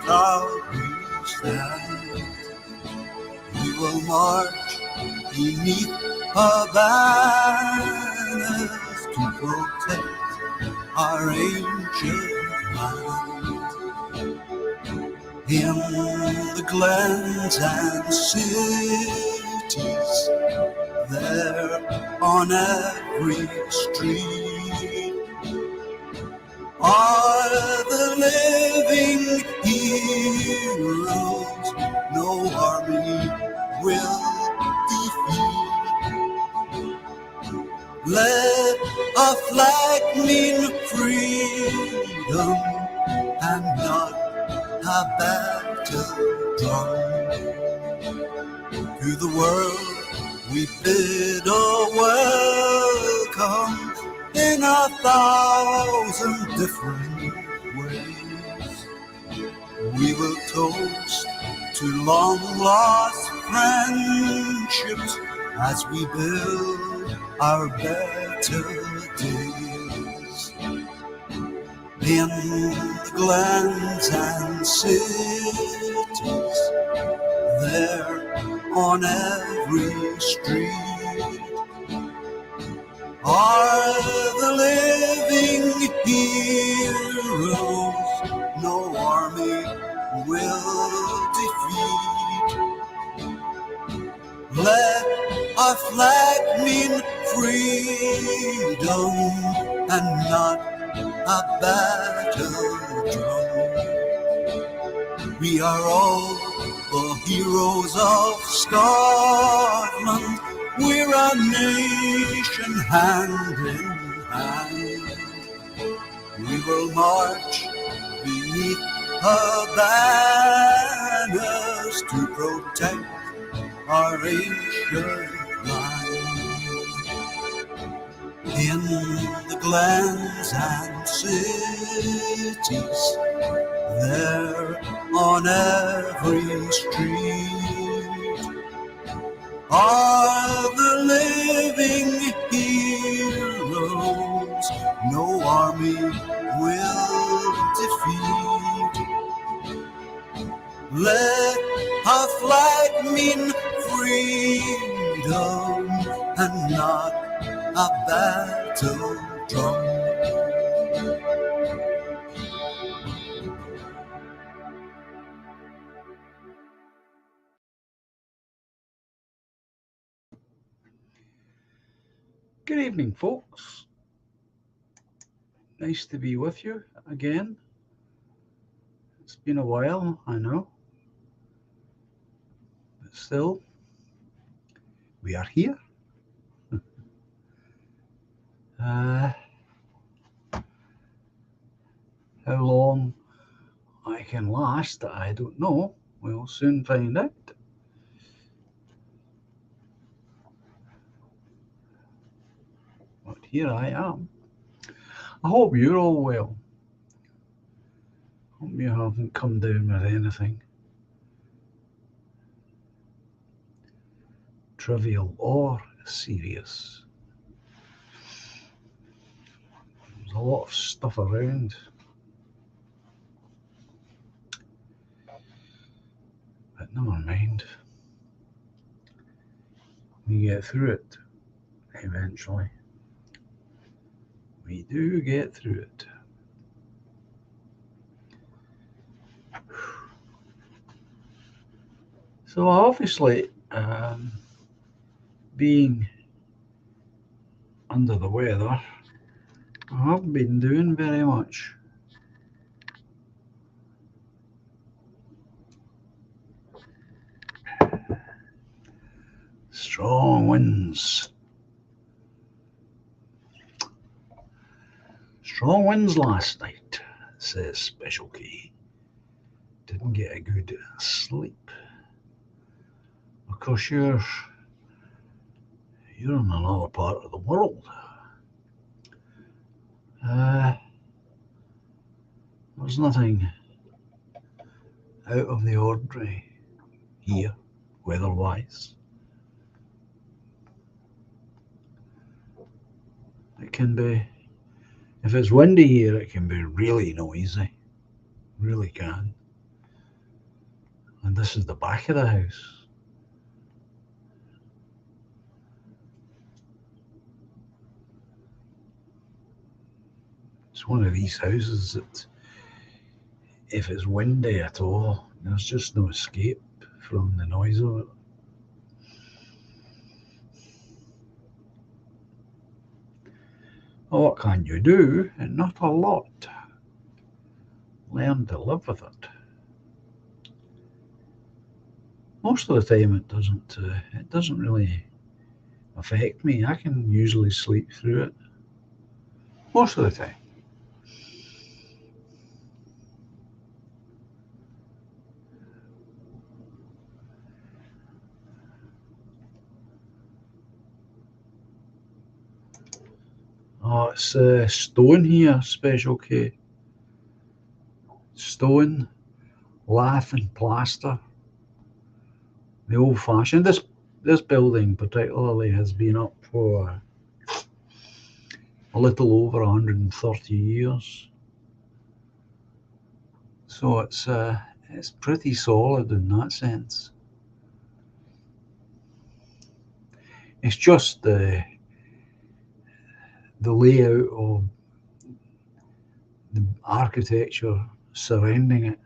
proudly stand. We will march beneath her banners to protect our ancient land. In the glens and cities, there on every street, are the living heroes no army will defeat. Let a flag mean freedom and not a battle drum. To the world we bid a welcome in 1,000 different ways. We will toast to long lost friendships as we build our better days. In the glens and cities, there on every street, are the living heroes no army will defeat. Let our flag mean freedom and not a battle drum. We are all the heroes of Scotland. We're a nation hand in hand. We will march beneath her banners to protect our ancient land. In the glens and cities, there on every street, are the living heroes no army will defeat. Let our flag mean freedom and not a battle drum. Good evening, folks. Nice to be with you again. It's been a while, I know. But still, we are here. How long I can last, I don't know. We'll soon find out. But here I am. I hope you're all well. Hope you haven't come down with anything trivial or serious. There's a lot of stuff around. But never mind. We get through it eventually. We do get through it. So obviously, being under the weather, I haven't been doing very much. Strong winds. Strong winds last night, says Special K. Didn't get a good sleep. Of course, you're in another part of the world. There's nothing out of the ordinary here, weather-wise. It can be, if it's windy here, it can be really noisy. Really can. And this is the back of the house. It's one of these houses that, if it's windy at all, there's just no escape from the noise of it. Well, what can you do? Not a lot. Learn to live with it. Most of the time, it doesn't really affect me. I can usually sleep through it. Most of the time. Oh, it's stone here, Special K. Stone, lath and plaster. The old-fashioned. This building particularly has been up for a little over 130 years. So it's pretty solid in that sense. It's just the layout of the architecture surrounding it.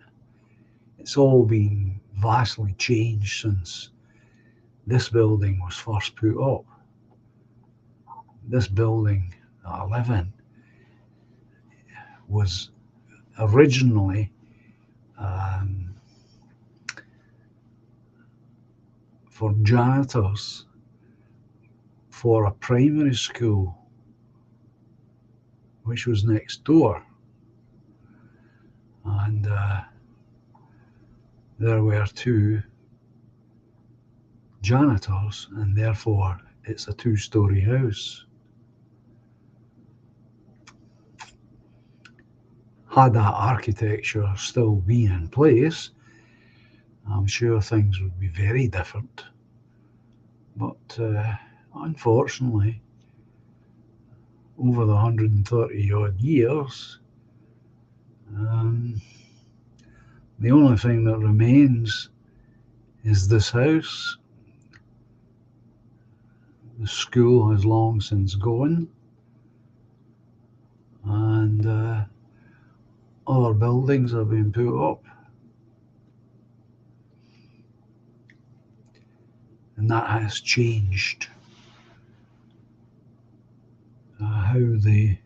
It's all been vastly changed since this building was first put up. This building that I live in was originally for janitors for a primary school which was next door, and there were two janitors, and therefore it's a two-story house. Had that architecture still been in place, I'm sure things would be very different. But unfortunately, over the 130 odd years, the only thing that remains is this house. The school has long since gone, and other buildings have been put up. And that has changed how the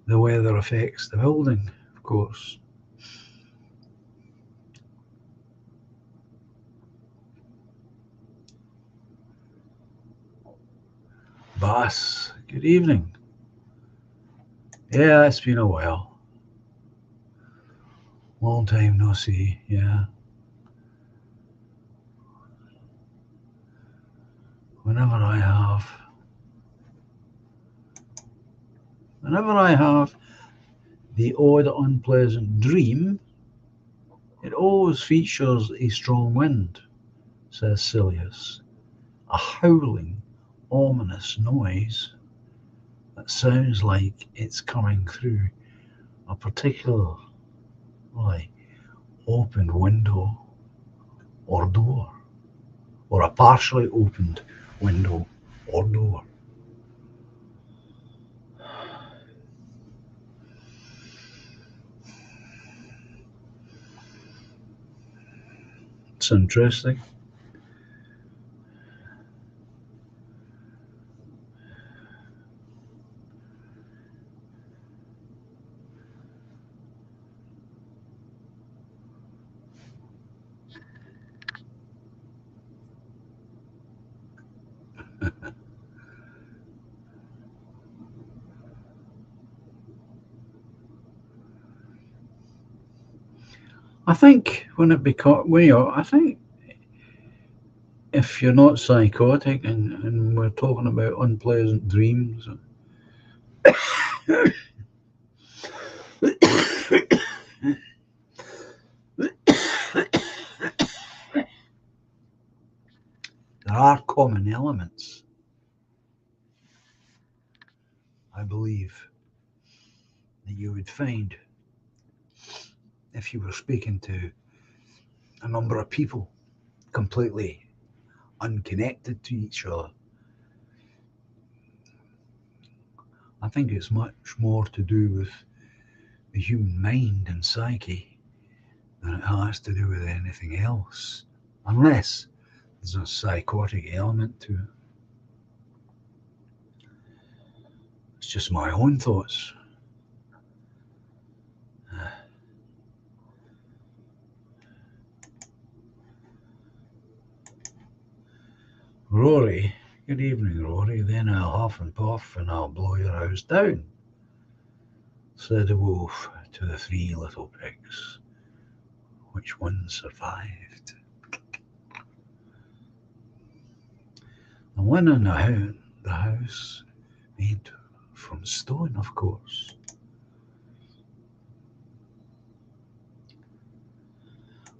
weather affects the building, of course. Bass, good evening. Yeah, it's been a while. Long time no see, yeah. Whenever I have the odd unpleasant dream, it always features a strong wind, says Silius. A howling, ominous noise that sounds like it's coming through a particularly opened window or door, or a partially opened window or door. It's interesting. I think I think if you're not psychotic and we're talking about unpleasant dreams, there are common elements, I believe, that you would find if you were speaking to a number of people completely unconnected to each other. I think it's much more to do with the human mind and psyche than it has to do with anything else, unless there's a psychotic element to it. It's just my own thoughts. Rory, good evening, Rory. Then I'll huff and puff and I'll blow your house down, said the wolf to the three little pigs. Which one survived? The one in the house made from stone, of course.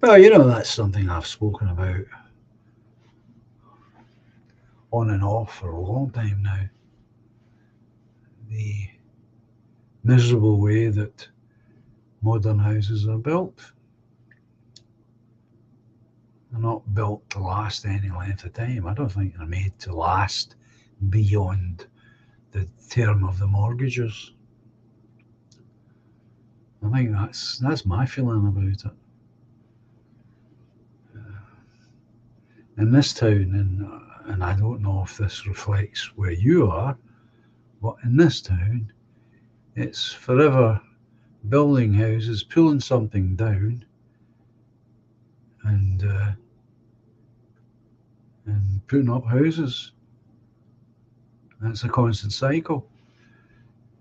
Well, you know, that's something I've spoken about on and off for a long time now. The miserable way that modern houses are built. They're not built to last any length of time. I don't think they're made to last beyond the term of the mortgages. I think that's my feeling about it. In this town, and I don't know if this reflects where you are, but in this town, it's forever building houses, pulling something down, and putting up houses. That's a constant cycle.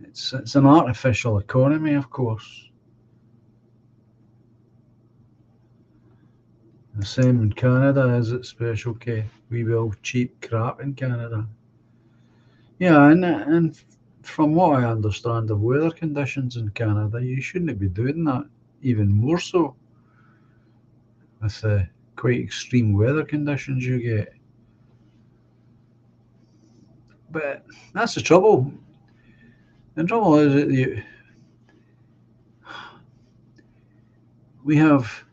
It's an artificial economy, of course. The same in Canada, is it, Special K? We build cheap crap in Canada. Yeah, and from what I understand of weather conditions in Canada, you shouldn't be doing that, even more so with the quite extreme weather conditions you get. But that's the trouble. The trouble is that we have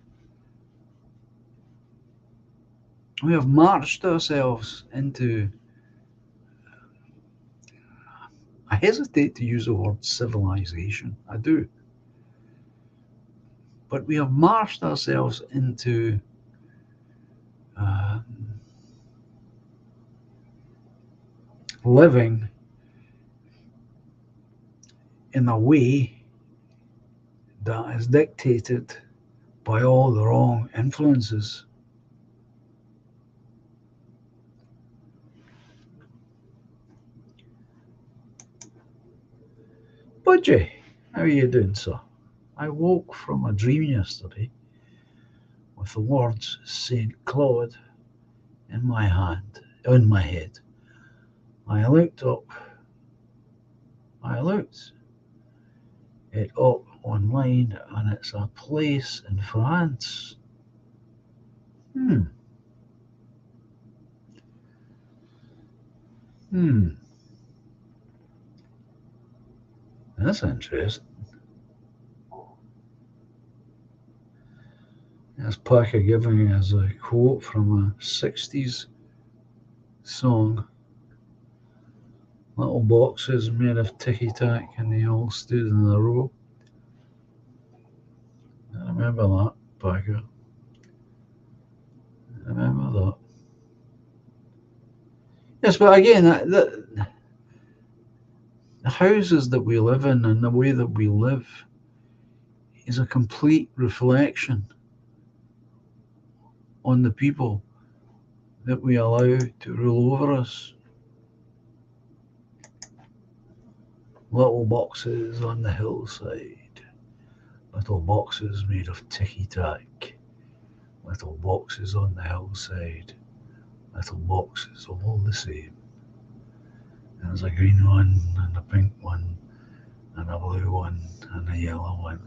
marched ourselves into, I hesitate to use the word civilization, I do, but we have marched ourselves into living in a way that is dictated by all the wrong influences. Budgie, how are you doing, sir? I woke from a dream yesterday with the words St. Claude in my head. I looked it up online, and it's a place in France. That's interesting. That's Parker giving us a quote from a 60s song. Little boxes made of ticky-tack, and they all stood in a row. I remember that, Parker. I remember that. Yes, but again, the houses that we live in and the way that we live is a complete reflection on the people that we allow to rule over us. Little boxes on the hillside, little boxes made of ticky-tack, little boxes on the hillside, little boxes all the same. There's a green one, and a pink one, and a blue one, and a yellow one.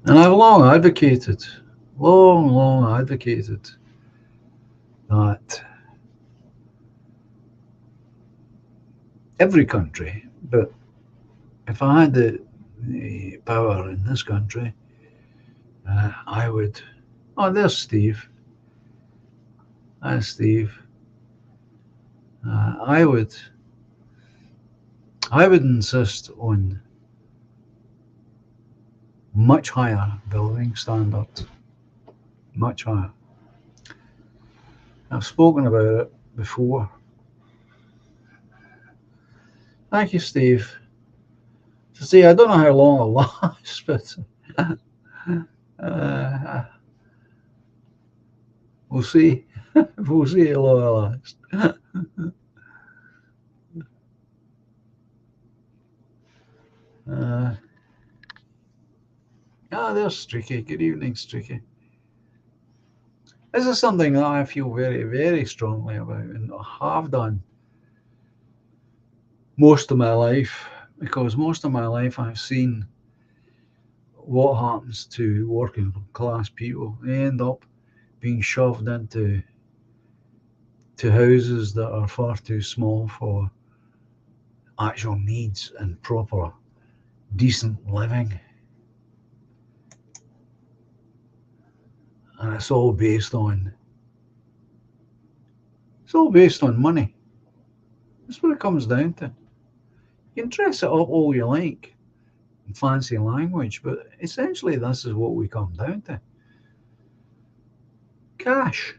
And I've long advocated that every country, but if I had the power in this country, I would. Oh, there's Steve. Hi, Steve. I would. I would insist on much higher building standards. Much higher. I've spoken about it before. Thank you, Steve. So see, I don't know how long it'll last, but we'll see. We'll see how long it'll last. There's Streaky. Good evening, Streaky. This is something that I feel very, very strongly about, and I have done most of my life, because most of my life I've seen what happens to working class people. They end up being shoved into houses that are far too small for actual needs and proper decent living, and it's all based on money. That's what it comes down to. You can dress it up all you like in fancy language, but essentially this is what we come down to. Cash,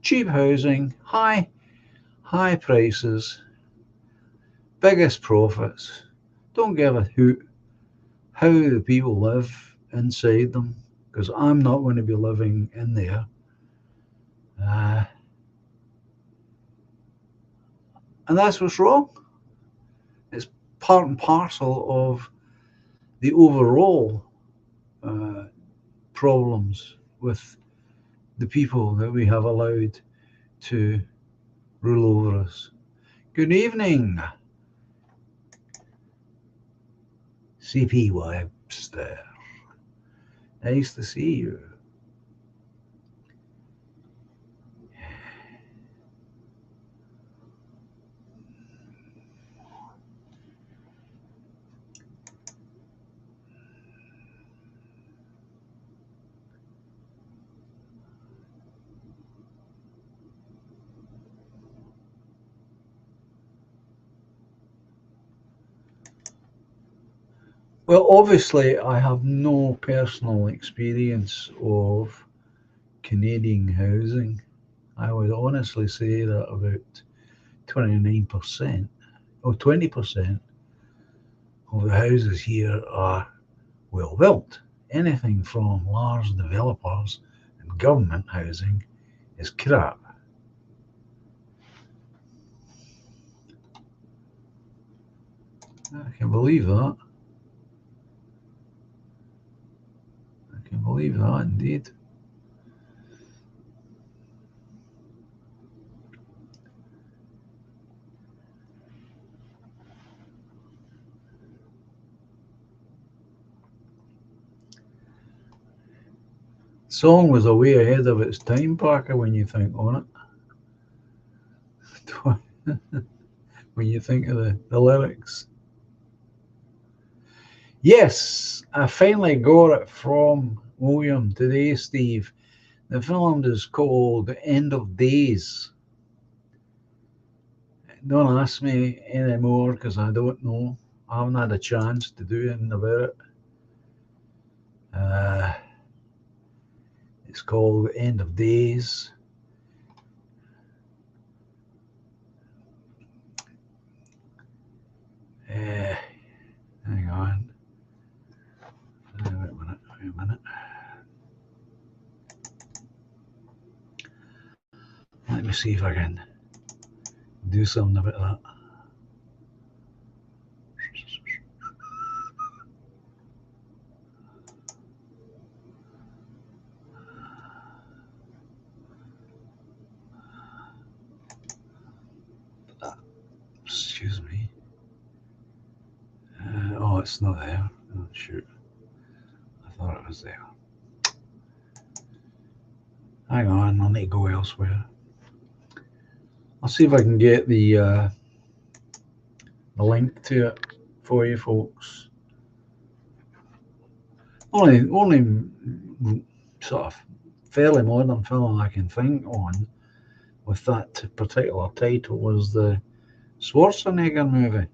cheap housing, high prices, biggest profits. Don't give a hoot how the people live inside them, because I'm not going to be living in there. And that's what's wrong. It's part and parcel of the overall problems with the people that we have allowed to rule over us. Good evening, CP Webster. Nice to see you. Well, obviously, I have no personal experience of Canadian housing. I would honestly say that about 29% or 20% of the houses here are well built. Anything from large developers and government housing is crap. I can believe that. I can believe that indeed. The song was a way ahead of its time, Parker, when you think on it. When you think of the lyrics. Yes, I finally got it from William today, Steve. The film is called End of Days. Don't ask me anymore because I don't know. I haven't had a chance to do anything about it. It's called End of Days. Hang on. Wait a minute. Let me see if I can do something about that. Excuse me. Oh, it's not there. Oh, shoot. I thought it was there. Hang on, I'll need to go elsewhere. I'll see if I can get the a link to it for you folks. Only sort of fairly modern film I can think on with that particular title was the Schwarzenegger movie.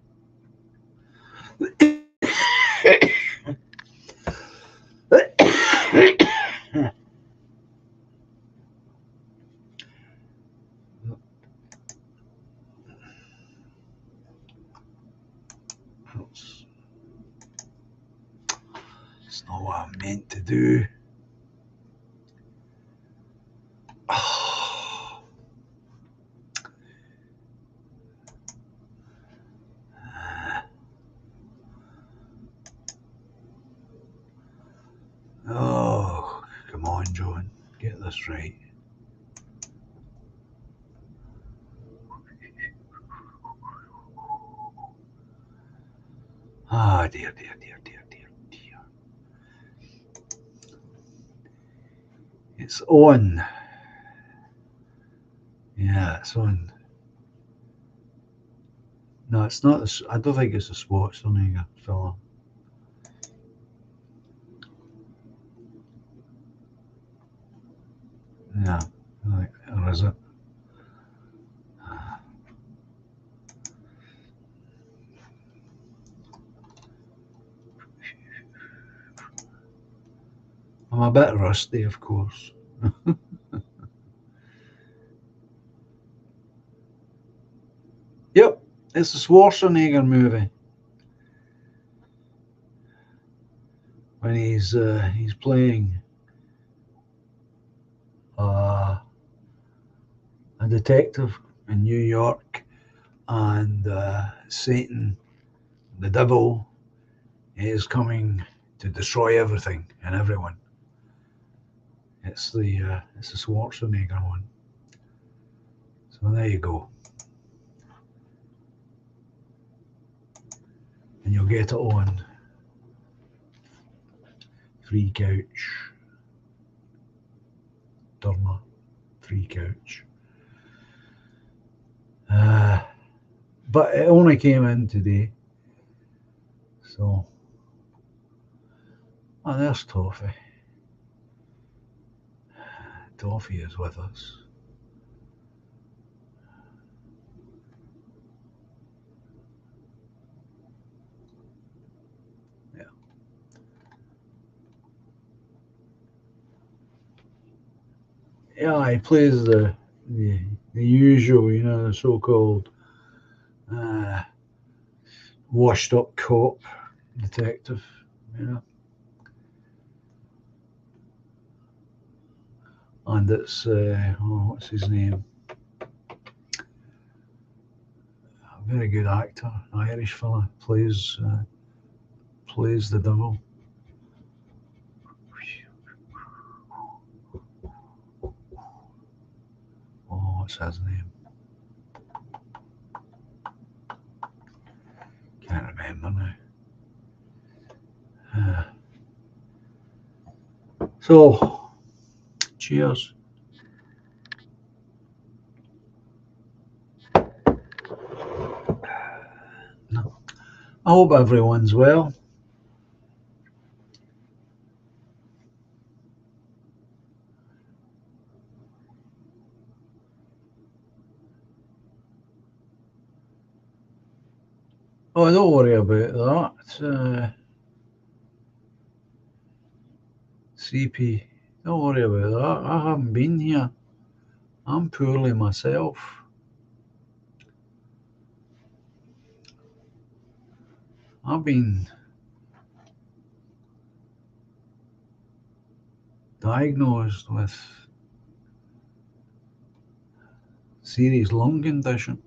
It's not what I'm meant to do. Oh, come on, John, get this right. Ah, dear. It's on. Yeah, it's on. No, it's not. I don't think it's a Schwarzenegger film. No, or is it? I'm a bit rusty, of course. Yep, it's a Schwarzenegger movie. When he's playing a detective in New York, and Satan, the devil, is coming to destroy everything and everyone. It's the Schwarzenegger one. So there you go. And you'll get it on Free Couch. Turner, Free Couch. But it only came in today. So, oh, there's Toffee. Toffee is with us. Yeah, he plays the usual, the so-called washed-up cop detective, And it's what's his name? A very good actor, an Irish fella, plays the devil. Oh, what's his name? Can't remember now. So, cheers. I hope everyone's well. Oh, don't worry about that. CP, don't worry about that. I haven't been here. I'm poorly myself. I've been diagnosed with serious lung condition.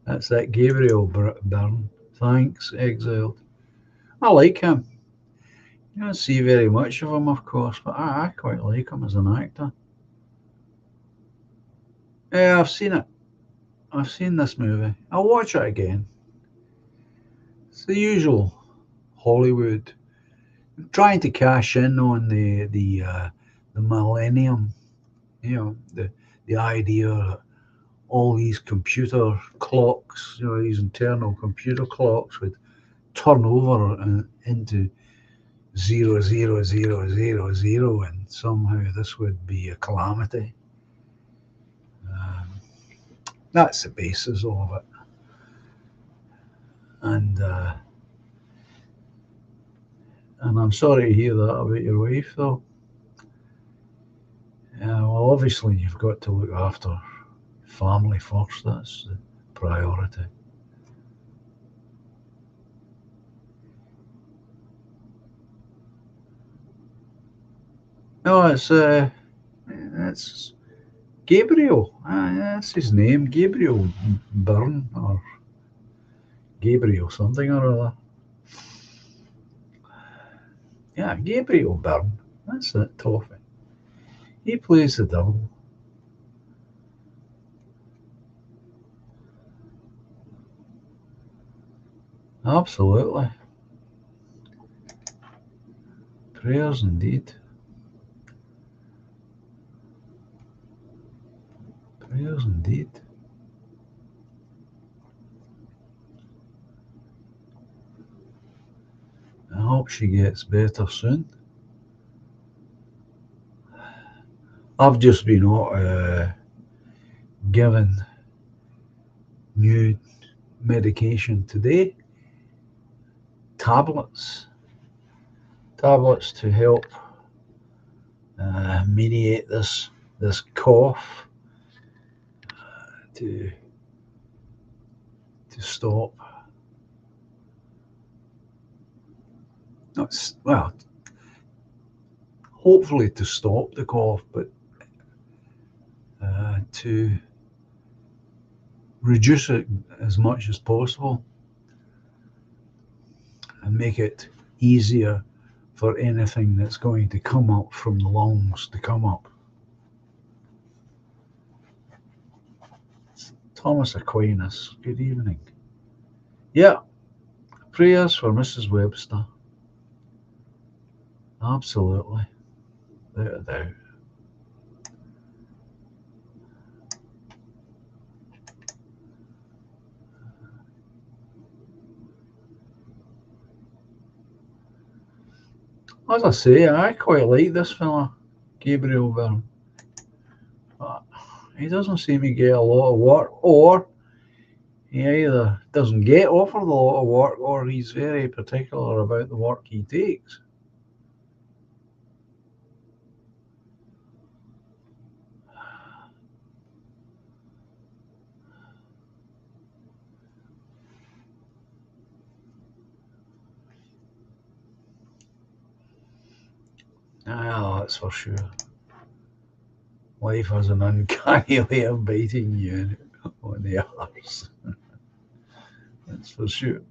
That's that Gabriel Byrne. Thanks, Exiled. I like him. You don't see very much of him, of course, but I quite like him as an actor. Yeah, I've seen it. I've seen this movie. I'll watch it again. It's the usual Hollywood trying to cash in on the millennium, the the idea that all these computer clocks, these internal computer clocks would turn over into 00000, and somehow this would be a calamity. Um, that's the basis of it. And I'm sorry to hear that about your wife, though. Well, obviously, you've got to look after family first. That's the priority. No, it's Gabriel. That's his name, Gabriel Byrne, or Gabriel something or other. Yeah, Gabriel Byrne. That's it, Toffee. He plays the devil. Absolutely. Prayers indeed. Prayers indeed. I hope she gets better soon. I've just been given new medication today. Tablets to help mediate this cough, to stop. Well, hopefully to stop the cough, but to reduce it as much as possible and make it easier for anything that's going to come up from the lungs to come up. Thomas Aquinas, good evening. Yeah, prayers for Mrs. Webster. Absolutely, without a doubt. As I say, I quite like this fella, Gabriel Byrne. But he doesn't seem to get a lot of work, or he either doesn't get offered a lot of work, or he's very particular about the work he takes. Ah, that's for sure. Life has an uncanny way of biting you on the arse. That's for sure.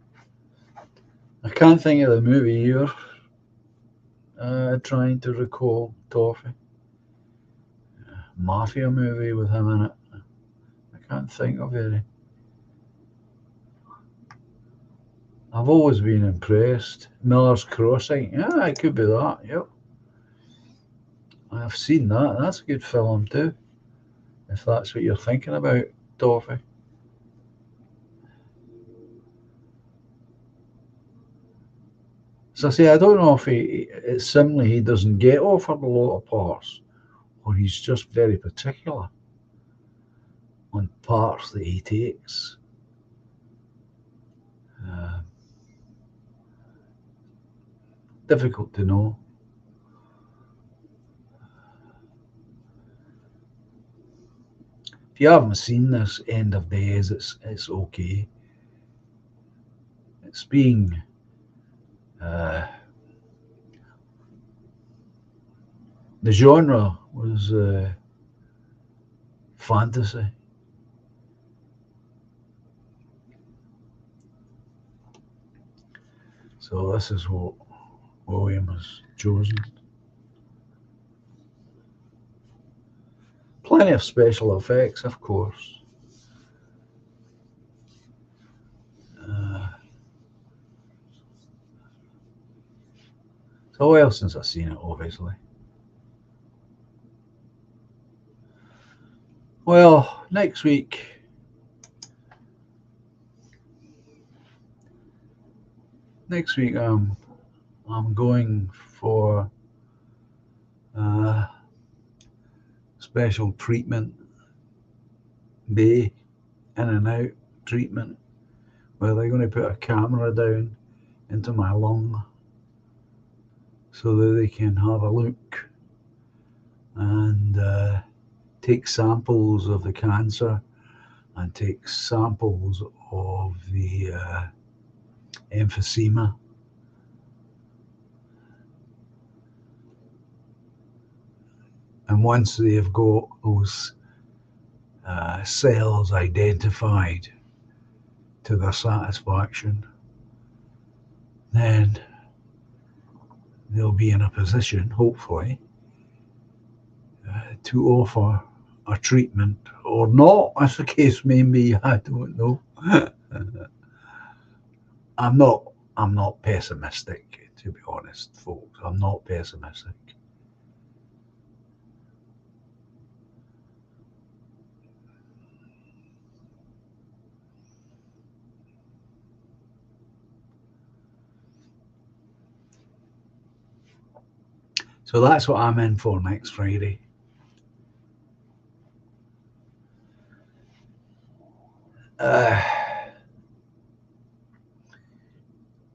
I can't think of the movie you're trying to recall, Toffee. Mafia movie with him in it. I can't think of any. I've always been impressed. Miller's Crossing. Yeah, it could be that. Yep. I've seen that. That's a good film too. If that's what you're thinking about, Toffee. As I say, I don't know if it's simply he doesn't get offered a lot of parts, or he's just very particular on parts that he takes. Difficult to know. If you haven't seen this, End of Days, it's okay. It's being the genre was fantasy. So this is what William has chosen. Plenty of special effects, of course. It's a while since I've seen it, obviously. Well, next week, I'm going for special treatment day, in and out treatment, where they're going to put a camera down into my lung so that they can have a look and take samples of the cancer and take samples of the emphysema. And once they've got those cells identified to their satisfaction, then they'll be in a position, hopefully, to offer a treatment or not, as the case may be. I don't know. I'm not pessimistic, to be honest, folks. I'm not pessimistic. So that's what I'm in for next Friday.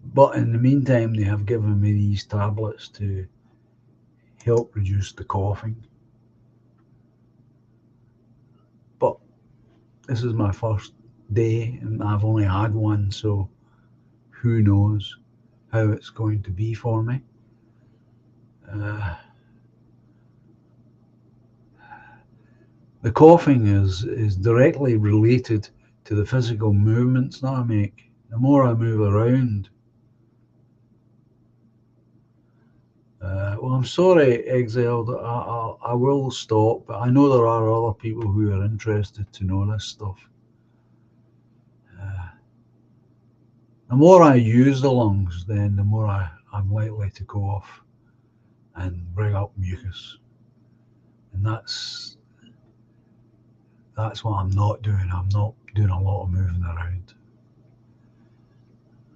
But in the meantime, they have given me these tablets to help reduce the coughing. But this is my first day and I've only had one, so who knows how it's going to be for me. The coughing is directly related to the physical movements that I make. The more I move around, well, I'm sorry, Exile, that I will stop, but I know there are other people who are interested to know this stuff. The more I use the lungs, then the more I'm likely to cough and bring up mucus. And that's what I'm not doing. I'm not doing a lot of moving around.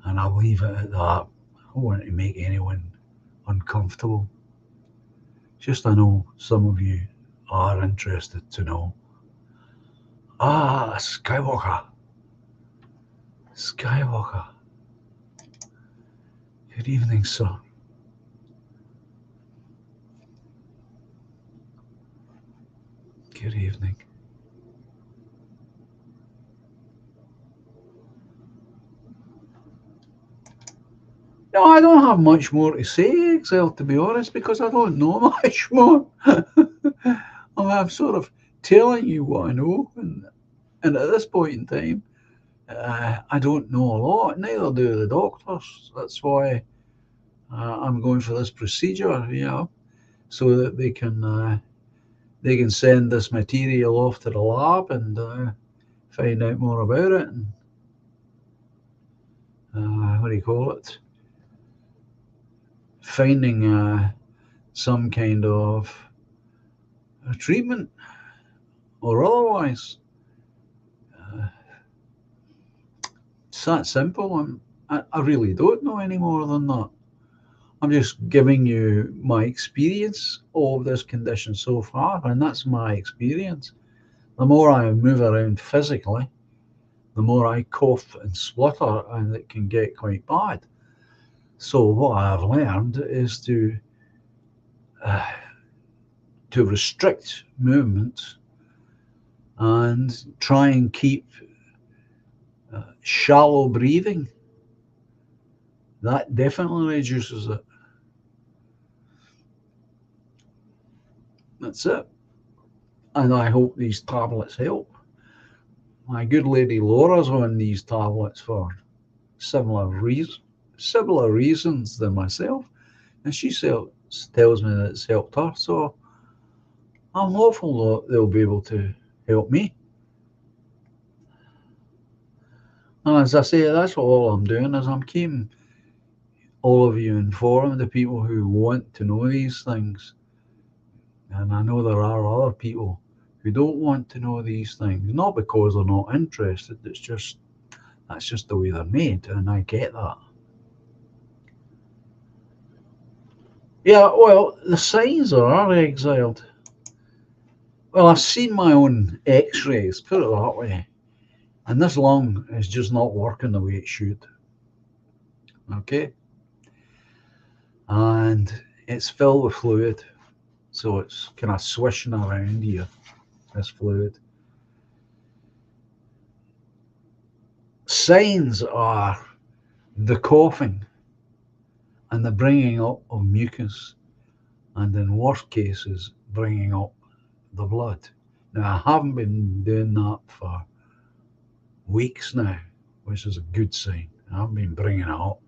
And I'll leave it at that. I don't want to make anyone uncomfortable. Just I know some of you are interested to know. Skywalker. Skywalker. Good evening, sir. Good evening. No, I don't have much more to say, Excel, to be honest, because I don't know much more. I'm sort of telling you what I know, and at this point in time, I don't know a lot. Neither do the doctors. That's why I'm going for this procedure, so that they can send this material off to the lab and find out more about it. And what do you call it? Finding some kind of a treatment or otherwise. It's that simple. I really don't know any more than that. I'm just giving you my experience of this condition so far, and that's my experience. The more I move around physically, the more I cough and splutter, and it can get quite bad. So what I've learned is to restrict movement and try and keep shallow breathing. That definitely reduces it. That's it. And I hope these tablets help. My good lady Laura's on these tablets for similar reasons than myself, and she tells me that it's helped her. So I'm hopeful that they'll be able to help me. And as I say, that's all I'm doing is I'm keeping all of you informed, the people who want to know these things. And I know there are other people who don't want to know these things, not because they're not interested, that's just the way they're made, and I get that. Yeah, well, the signs are exiled. Well, I've seen my own x-rays, put it that way, and this lung is just not working the way it should. Okay? And it's filled with fluid, so it's kind of swishing around here, this fluid. Signs are the coughing and the bringing up of mucus, and in worst cases, bringing up the blood. Now, I haven't been doing that for weeks now, which is a good sign. I haven't been bringing it up.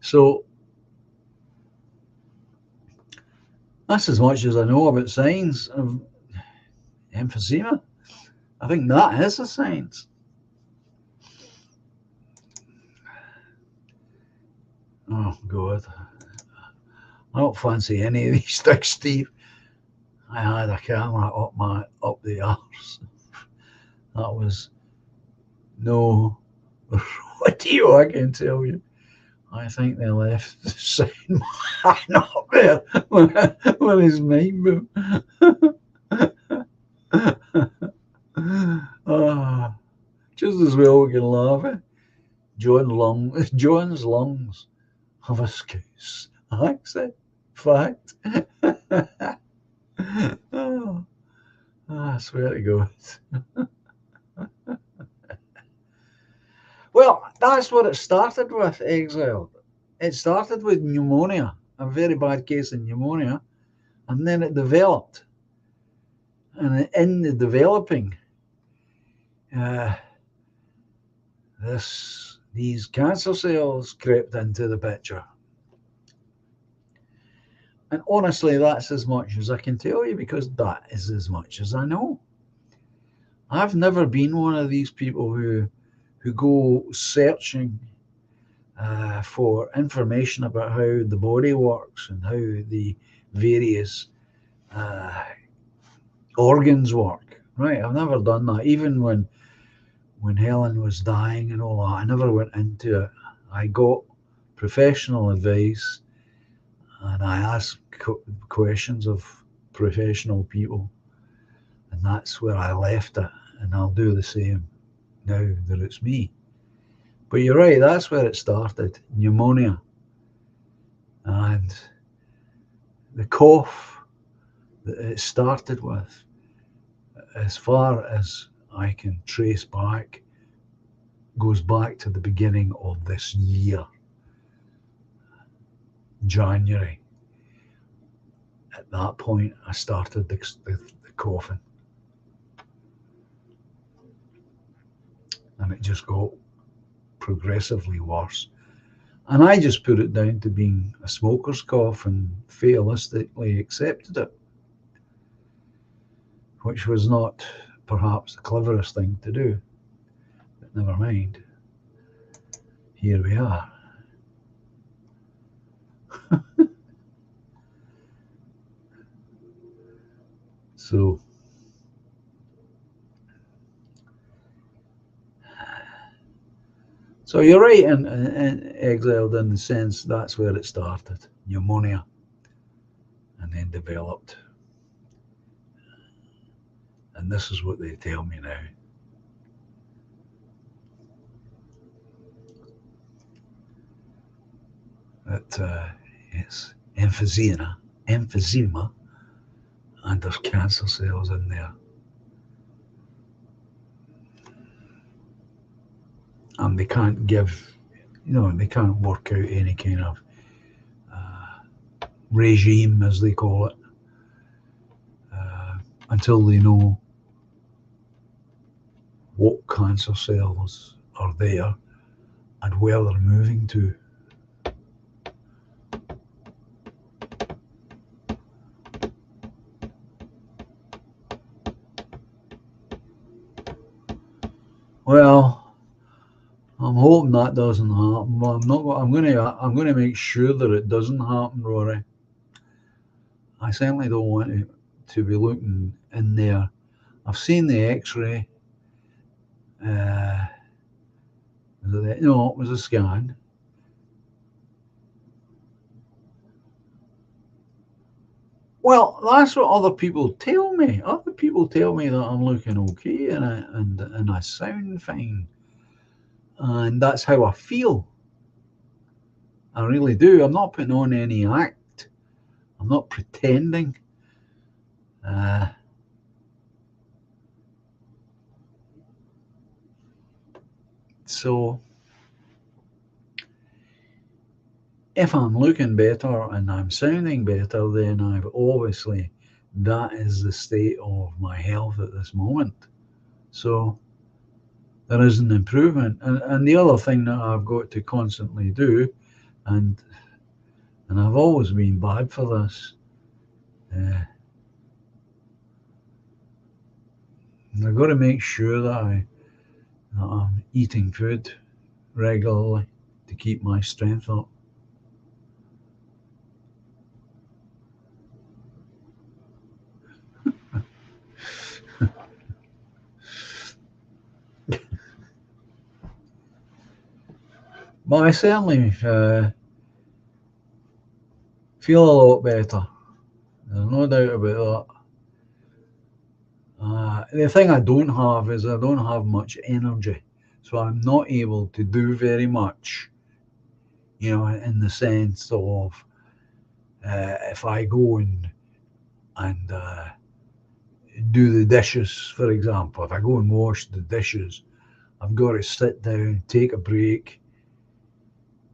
So that's as much as I know about signs of emphysema. I think that is a science. Oh, God. I don't fancy any of these things, Steve. I had a camera up the arse. That was no radio, I can tell you. I think they left the same man up there with his mic boom. Just as well we can laugh at John's lungs have a Scouse accent. Fact. I swear to God. Well, that's what it started with, Exile. It started with pneumonia, a very bad case of pneumonia, and then it developed. And in the developing, these cancer cells crept into the picture. And honestly, that's as much as I can tell you, because that is as much as I know. I've never been one of these people who go searching for information about how the body works and how the various organs work. Right? I've never done that. Even when Helen was dying and all that, I never went into it. I got professional advice and I asked questions of professional people, and that's where I left it. And I'll do the same now that it's me. But you're right, that's where it started, pneumonia. And the cough that it started with, as far as I can trace back, goes back to the beginning of this year, January. At that point, I started the coughing. And it just got progressively worse. And I just put it down to being a smoker's cough and fatalistically accepted it, which was not perhaps the cleverest thing to do. But never mind. Here we are. So you're right in Exiled, in the sense that's where it started, pneumonia, and then developed. And this is what they tell me now. That it's emphysema, and there's cancer cells in there. And they can't they can't work out any kind of regime, as they call it, until they know what cancer cells are there and where they're moving to. Well, I'm hoping that doesn't happen. But I'm going to make sure that it doesn't happen, Rory. I certainly don't want to be looking in there. I've seen the X-ray. No, it was a scan. Well, that's what other people tell me. Other people tell me that I'm looking okay and I sound fine, and that's how I feel. I really do. I'm not putting on any act. I'm not pretending. Uh, so if I'm looking better and I'm sounding better, then that is the state of my health at this moment. So there is an improvement. And the other thing that I've got to constantly do, and I've always been bad for this, I've got to make sure that I'm eating food regularly to keep my strength up. But I certainly feel a lot better. There's no doubt about that. The thing I don't have is I don't have much energy. So I'm not able to do very much, in the sense of if I go and do the dishes, for example, if I go and wash the dishes, I've got to sit down, take a break,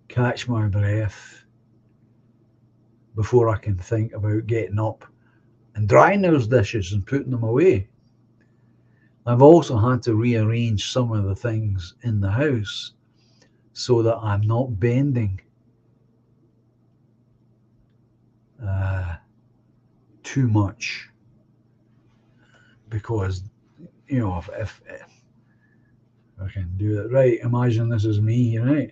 catch my breath before I can think about getting up and drying those dishes and putting them away. I've also had to rearrange some of the things in the house so that I'm not bending too much, because if I can do it right, imagine this is me, right?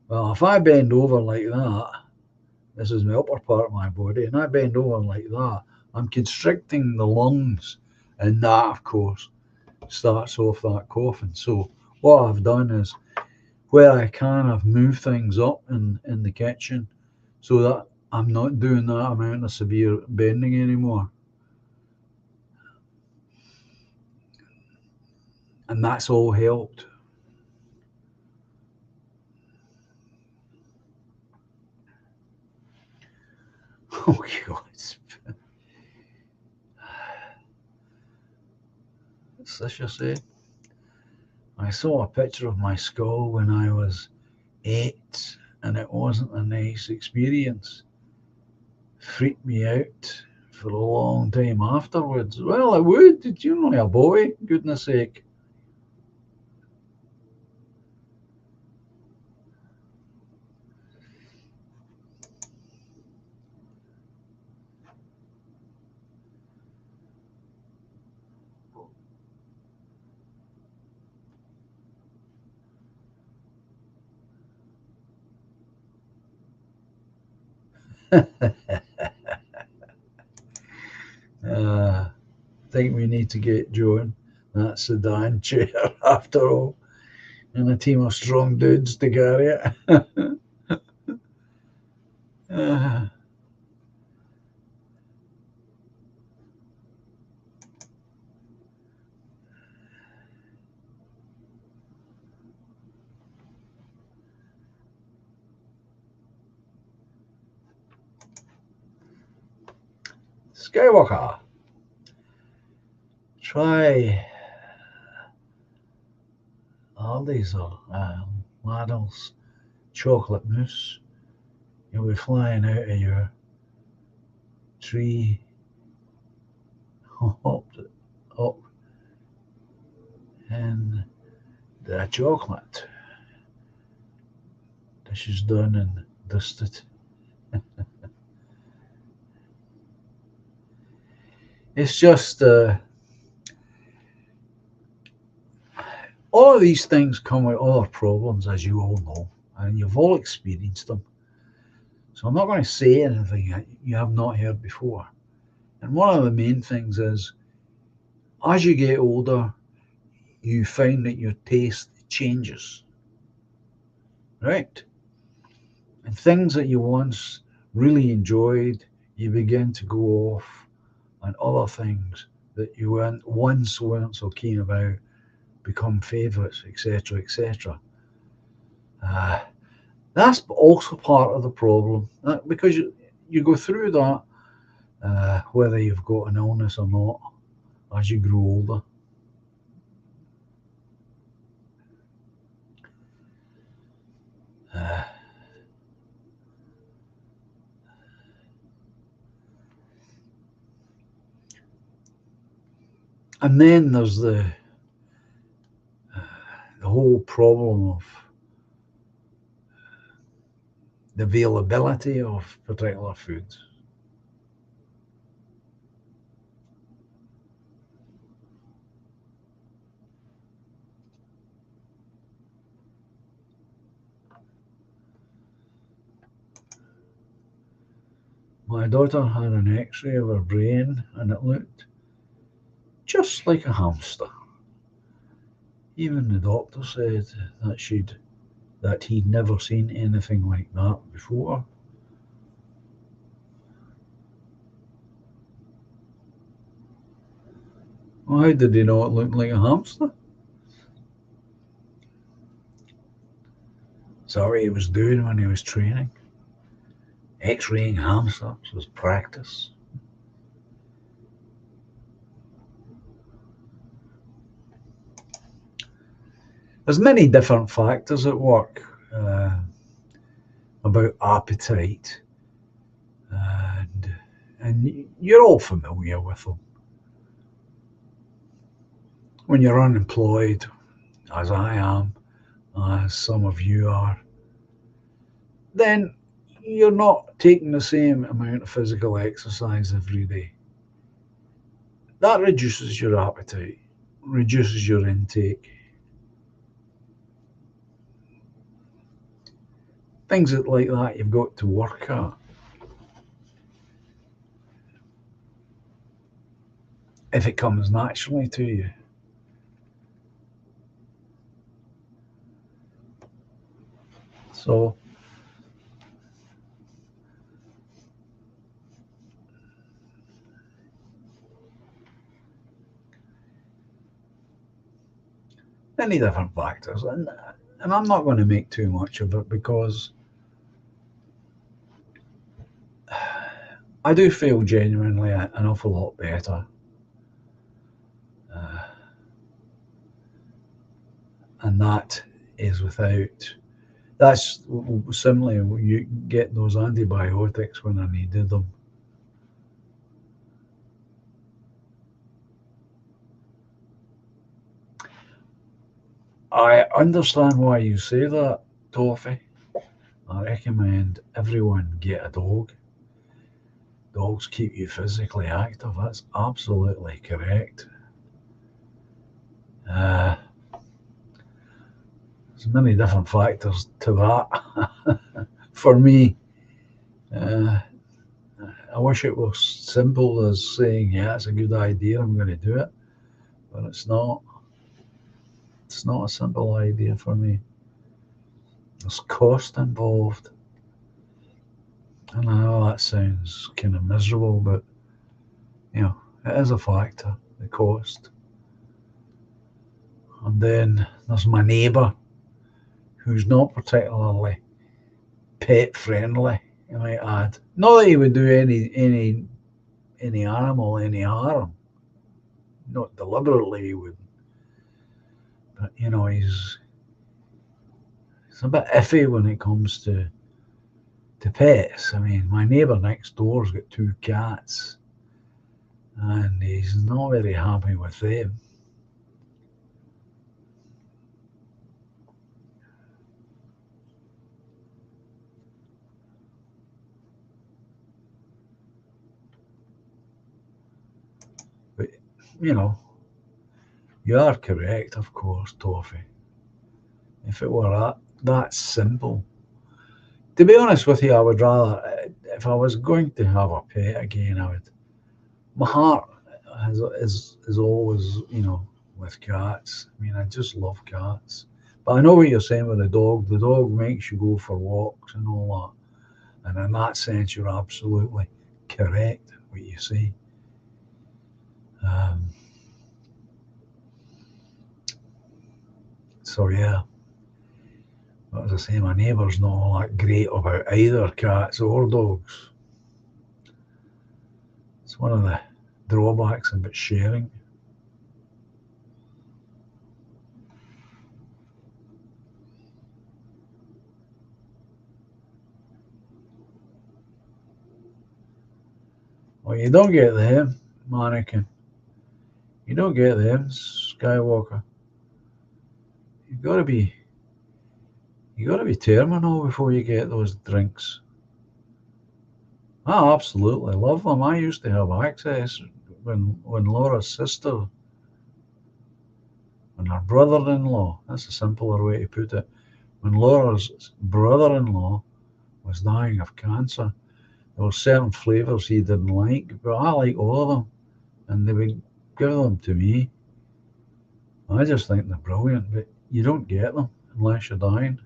Well, if I bend over like that, this is my upper part of my body, and I bend over like that, I'm constricting the lungs, and that, of course, starts off that coughing. So what I've done is, where I can, I've moved things up in the kitchen so that I'm not doing that amount of severe bending anymore. And that's all helped. Oh, God. Let's just say, I saw a picture of my skull when I was 8, and it wasn't a nice experience. Freaked me out for a long time afterwards. Well, it would. Did you know a boy? Goodness sake. I think we need to get Joan that sedan chair after all, and a team of strong dudes to carry it. uh, Skywalker, try Aldi's or Laddle's chocolate mousse. You'll be flying out of your tree, hopped up in the chocolate. This is done and dusted. It's just All of these things come with other problems, as you all know, and you've all experienced them. So I'm not going to say anything that you have not heard before. And one of the main things is, as you get older, you find that your taste changes, right? And things that you once really enjoyed, you begin to go off, and other things that you once weren't so keen about become favourites, etc., etc. That's also part of the problem, because you go through that, whether you've got an illness or not, as you grow older. Uh, and then there's the whole problem of the availability of particular foods. My daughter had an x-ray of her brain and it looked just like a hamster. Even the doctor said that he'd never seen anything like that before. Well, how did he know it looked like a hamster? That's what he was doing when he was training. X-raying hamsters was practice. There's many different factors at work about appetite, and you're all familiar with them. When you're unemployed, as I am, as some of you are, then you're not taking the same amount of physical exercise every day. That reduces your appetite, reduces your intake. Things like that you've got to work at. If it comes naturally to you. So many different factors, and I'm not going to make too much of it because I do feel genuinely an awful lot better. And that is that's similarly, you get those antibiotics when I needed them. I understand why you say that, Toffee. I recommend everyone get a dog. Dogs keep you physically active. That's absolutely correct. There's many different factors to that. For me, I wish it was simple as saying, yeah, it's a good idea, I'm going to do it. But it's not. It's not a simple idea for me. There's cost involved. And I know that sounds kind of miserable, but it is a factor, the cost. And then there's my neighbour, who's not particularly pet friendly, I might add. Not that he would do any animal any harm. Not deliberately he wouldn't. But he's a bit iffy when it comes to pets. I mean, my neighbour next door's got 2 cats, and he's not very happy with them. But You are correct, of course, Toffee. If it were that simple. To be honest with you, I would rather, if I was going to have a pet again, I would. My heart is always, with cats. I mean, I just love cats. But I know what you're saying with the dog. The dog makes you go for walks and all that. And in that sense, you're absolutely correct what you say. Um, so yeah, but as I say, my neighbour's not all that great about either cats or dogs. It's one of the drawbacks about sharing. Well, you don't get them, mannequin. You don't get them, Skywalker. You gotta be you gotta be terminal before you get those drinks. I absolutely love them. I used to have access when Laura's sister and her brother-in-law. That's a simpler way to put it. When Laura's brother-in-law was dying of cancer, there were certain flavours he didn't like, but I like all of them, and they would give them to me. I just think they're brilliant, but you don't get them unless you're dying.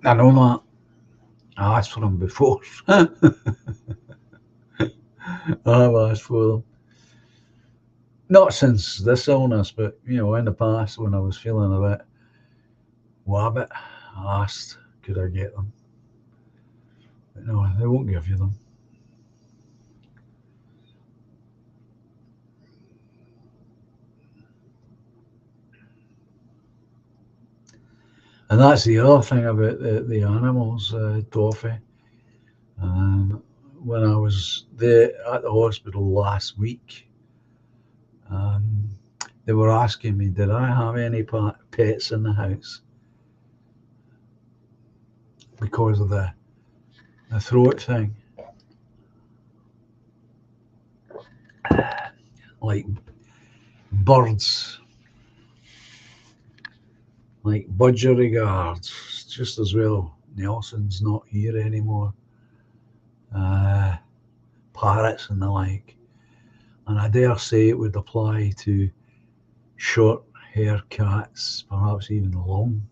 I know that. I asked for them before. I've asked for them. Not since this illness, but in the past when I was feeling a bit wabbit, I asked could I get them. But no, they won't give you them. And that's the other thing about the animals, Toffee. Um, when I was there at the hospital last week, um, they were asking me, did I have any pets in the house because of the throat thing, like birds, like budgerigards, just as well. Nelson's not here anymore. Uh, Parrots and the like. And I dare say it would apply to short hair cats, perhaps even long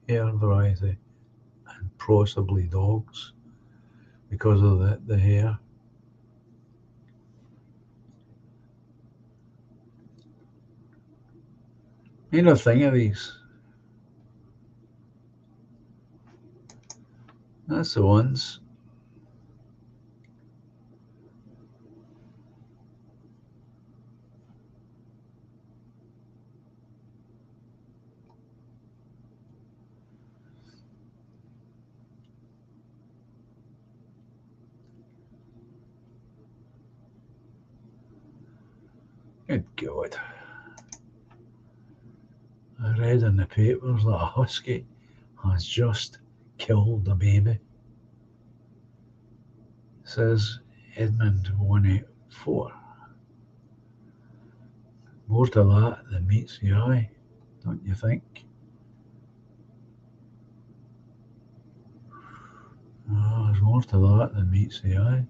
hair variety, and possibly dogs because of the hair. Think of these. That's the ones. Good God. I read in the papers that a husky has just killed a baby, says Edmund 184. More to that than meets the eye, don't you think? Oh, there's more to that than meets the eye.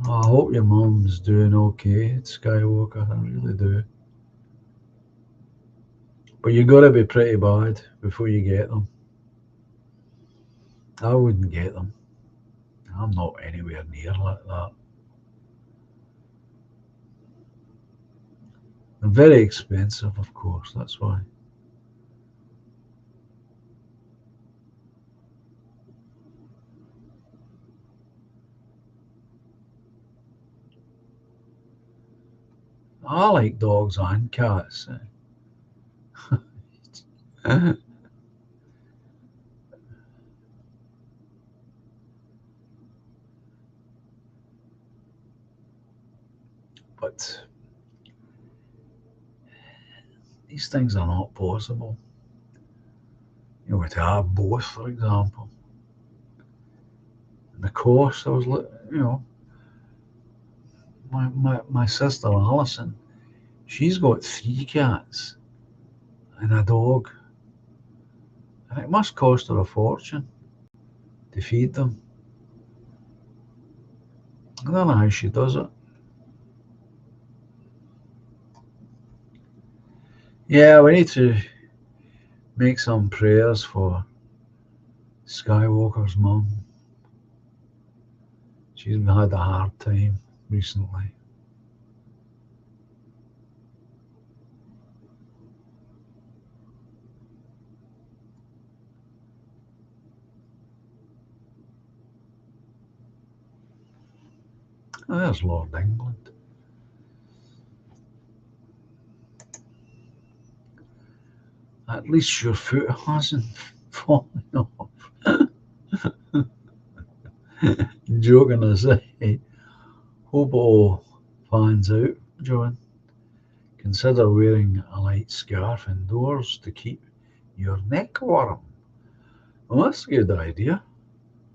Oh, I hope your mum's doing okay, Skywalker. I really do. But you gotta be pretty bad before you get them. I wouldn't get them. I'm not anywhere near like that. They're very expensive, of course, that's why. I like dogs and cats. But these things are not possible. To have both, for example. the coast. I was, my sister Alison, she's got 3 cats and a dog, and it must cost her a fortune to feed them. I don't know how she does it. Yeah, we need to make some prayers for Skywalker's mum. She's had a hard time recently. Oh, there's Lord England. At least your foot hasn't fallen off. Joking aside, hope all fans out, John. Consider wearing a light scarf indoors to keep your neck warm. Well, that's a good idea.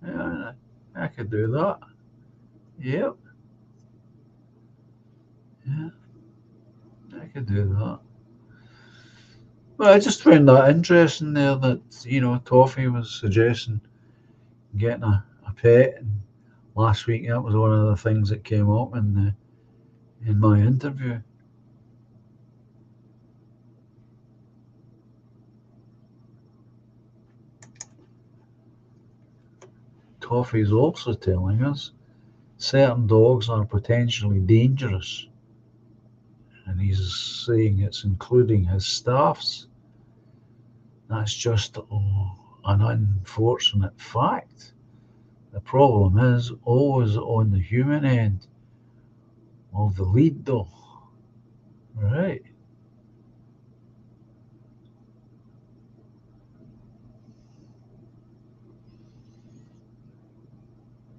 Yeah, I could do that. Yep, yeah, I could do that. Well, I just found that interesting there that, Toffee was suggesting getting a pet. And last week, that was one of the things that came up in my interview. Toffee is also telling us certain dogs are potentially dangerous, and he's saying it's including his staff's. That's just an unfortunate fact. The problem is always on the human end of the lead, though. Right.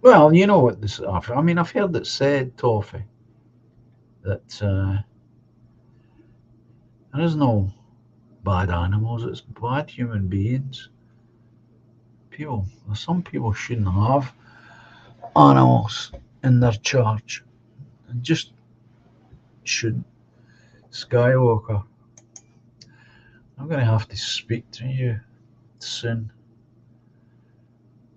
Well, you know what this. I mean, I've heard it said, Toffee, that there is no bad animals. It's bad human beings. Some people shouldn't have animals in their charge. And just shouldn't. Skywalker, I'm going to have to speak to you soon.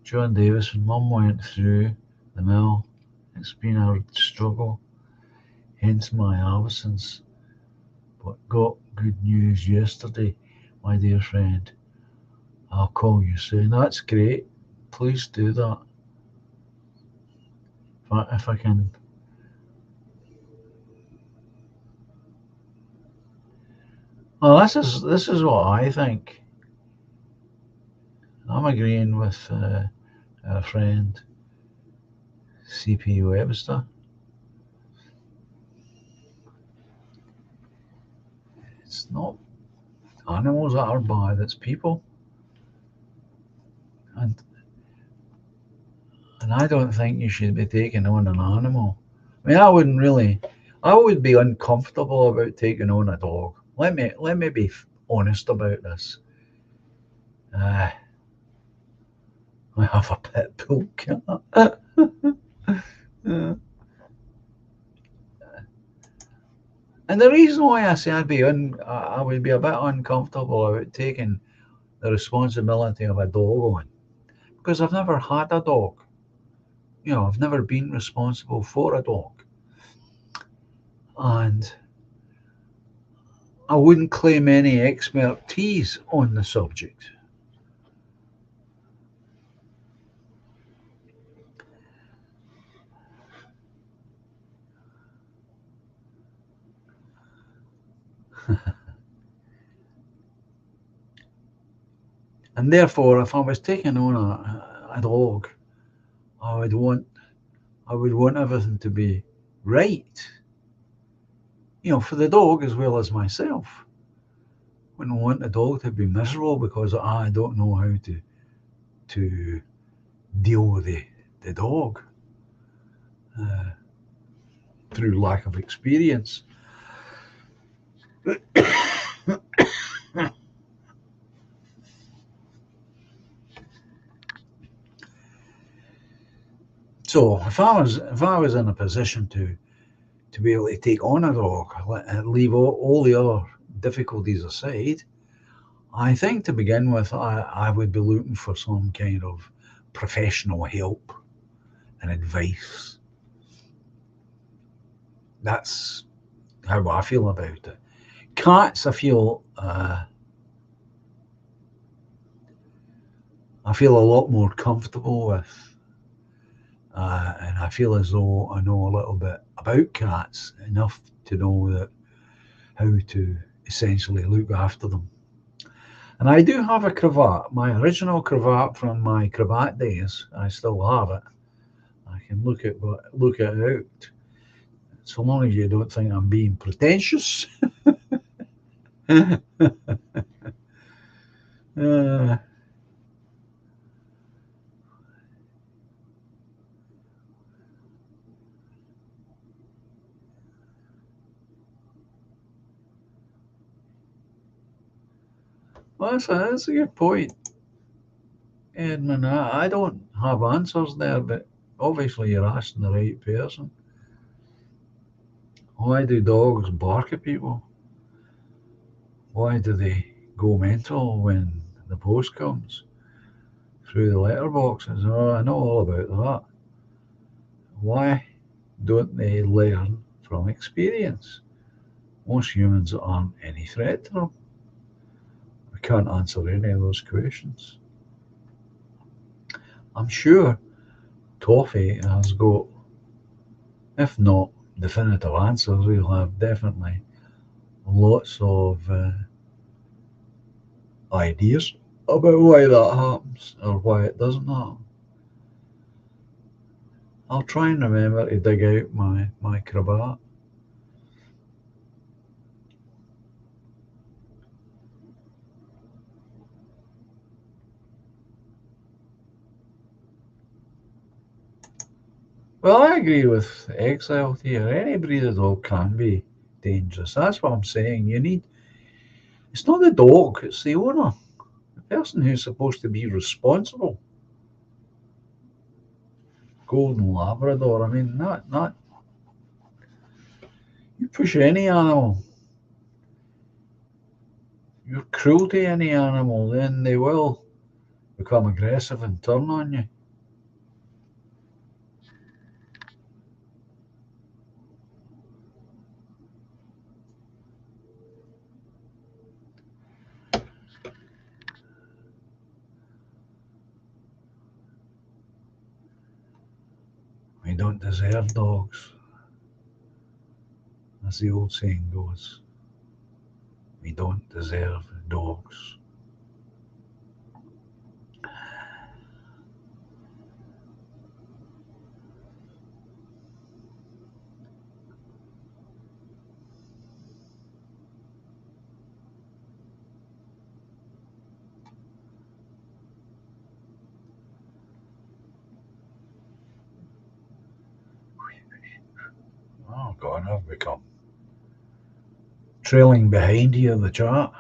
John Davis, when Mum went through the mill, it's been a struggle, hence my absence. But got good news yesterday, my dear friend. I'll call you soon. That's great. Please do that. If I can. Well, this is what I think. I'm agreeing with our friend C.P. Webster. It's not animals that are bad, it's people. And I don't think you should be taking on an animal. I mean, I would be uncomfortable about taking on a dog. Let me be honest about this. I have a pit bull cat. And the reason why I say I would be a bit uncomfortable about taking the responsibility of a dog on, because I've never had a dog. I've never been responsible for a dog, and I wouldn't claim any expertise on the subject. And therefore, if I was taking on a dog, I would want everything to be right. For the dog as well as myself. I wouldn't want the dog to be miserable because I don't know how to deal with the dog through lack of experience. So if I was in a position to be able to take on a dog and leave all the other difficulties aside, I think to begin with, I would be looking for some kind of professional help and advice. That's how I feel about it. Cats, I feel a lot more comfortable with, and I feel as though I know a little bit about cats, enough to know that how to essentially look after them. And I do have a cravat, my original cravat from my cravat days. I still have it. I can look it out. So long as you don't think I'm being pretentious. uh, well, that's a good point, Edmund. I don't have answers there, but obviously you're asking the right person. Why do dogs bark at people? Why do they go mental when the post comes through the letterboxes? Oh, I know all about that. Why don't they learn from experience? Most humans aren't any threat to them. I can't answer any of those questions. I'm sure Toffee has got, if not definitive answers, we'll have definitely lots of ideas about why that happens or why it doesn't happen. I'll try and remember to dig out my cravat. Well, I agree with Exile here. Any breed of dog can be dangerous. That's what I'm saying. It's not the dog, it's the owner, the person who's supposed to be responsible. Golden Labrador, I mean, not you push any animal, you're cruel to any animal, then they will become aggressive and turn on you. We don't deserve dogs, as the old saying goes. We don't deserve dogs. Oh God, I've become trailing behind here in the chat.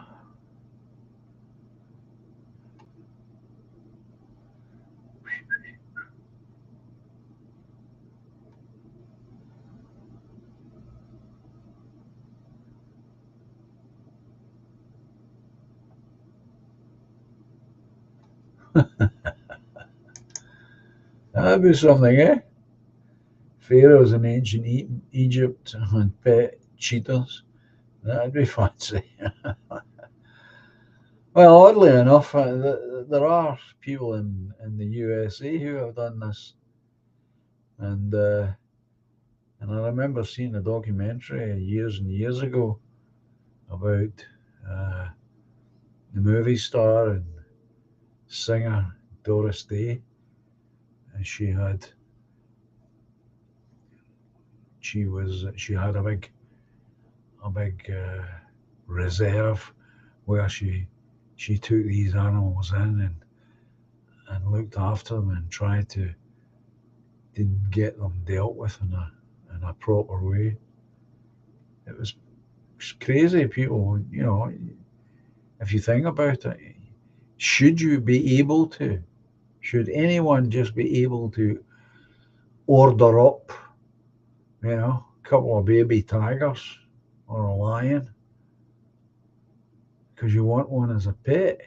That'd be something, eh? Pharaohs in ancient Egypt and pet cheetahs. That'd be fancy. Well, oddly enough, there are people in the USA who have done this, and and I remember seeing a documentary years and years ago about uh, the movie star and singer Doris Day, and she had a big reserve where she took these animals in and looked after them and tried to get them dealt with in a proper way. It was crazy. People, if you think about it, should you be able to? Should anyone just be able to order up, a couple of baby tigers or a lion because you want one as a pet.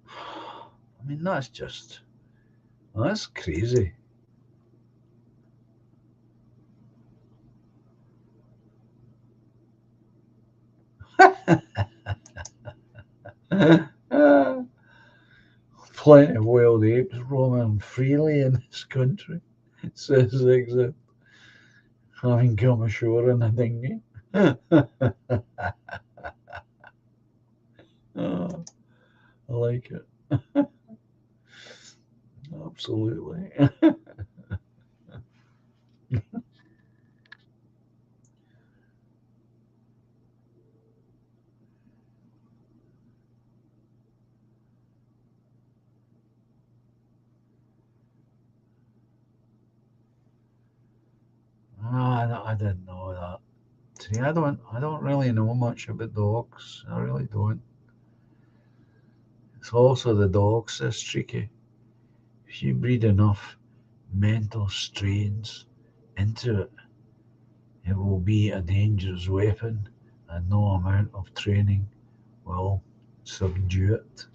I mean, that's crazy. Plenty of wild apes roaming freely in this country, says Zigzag, having come ashore in a dinghy. Oh, I like it. Absolutely. I didn't know that. See, I don't really know much about dogs. I really don't. It's also the dogs that's tricky. If you breed enough mental strains into it, it will be a dangerous weapon, and no amount of training will subdue it.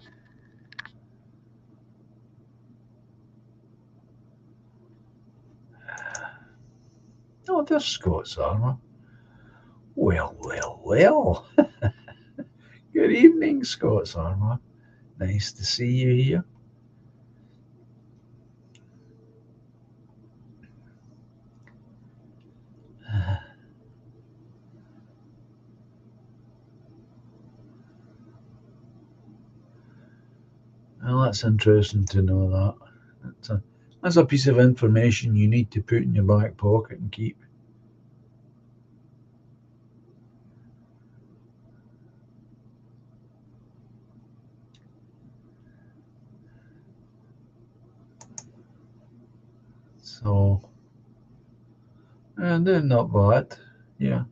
Oh, there's Scott's armour. Well, well, well. Good evening, Scott's armour. Nice to see you here. Well, that's interesting to know that. That's a piece of information you need to put in your back pocket and keep. So, and then not bad, yeah,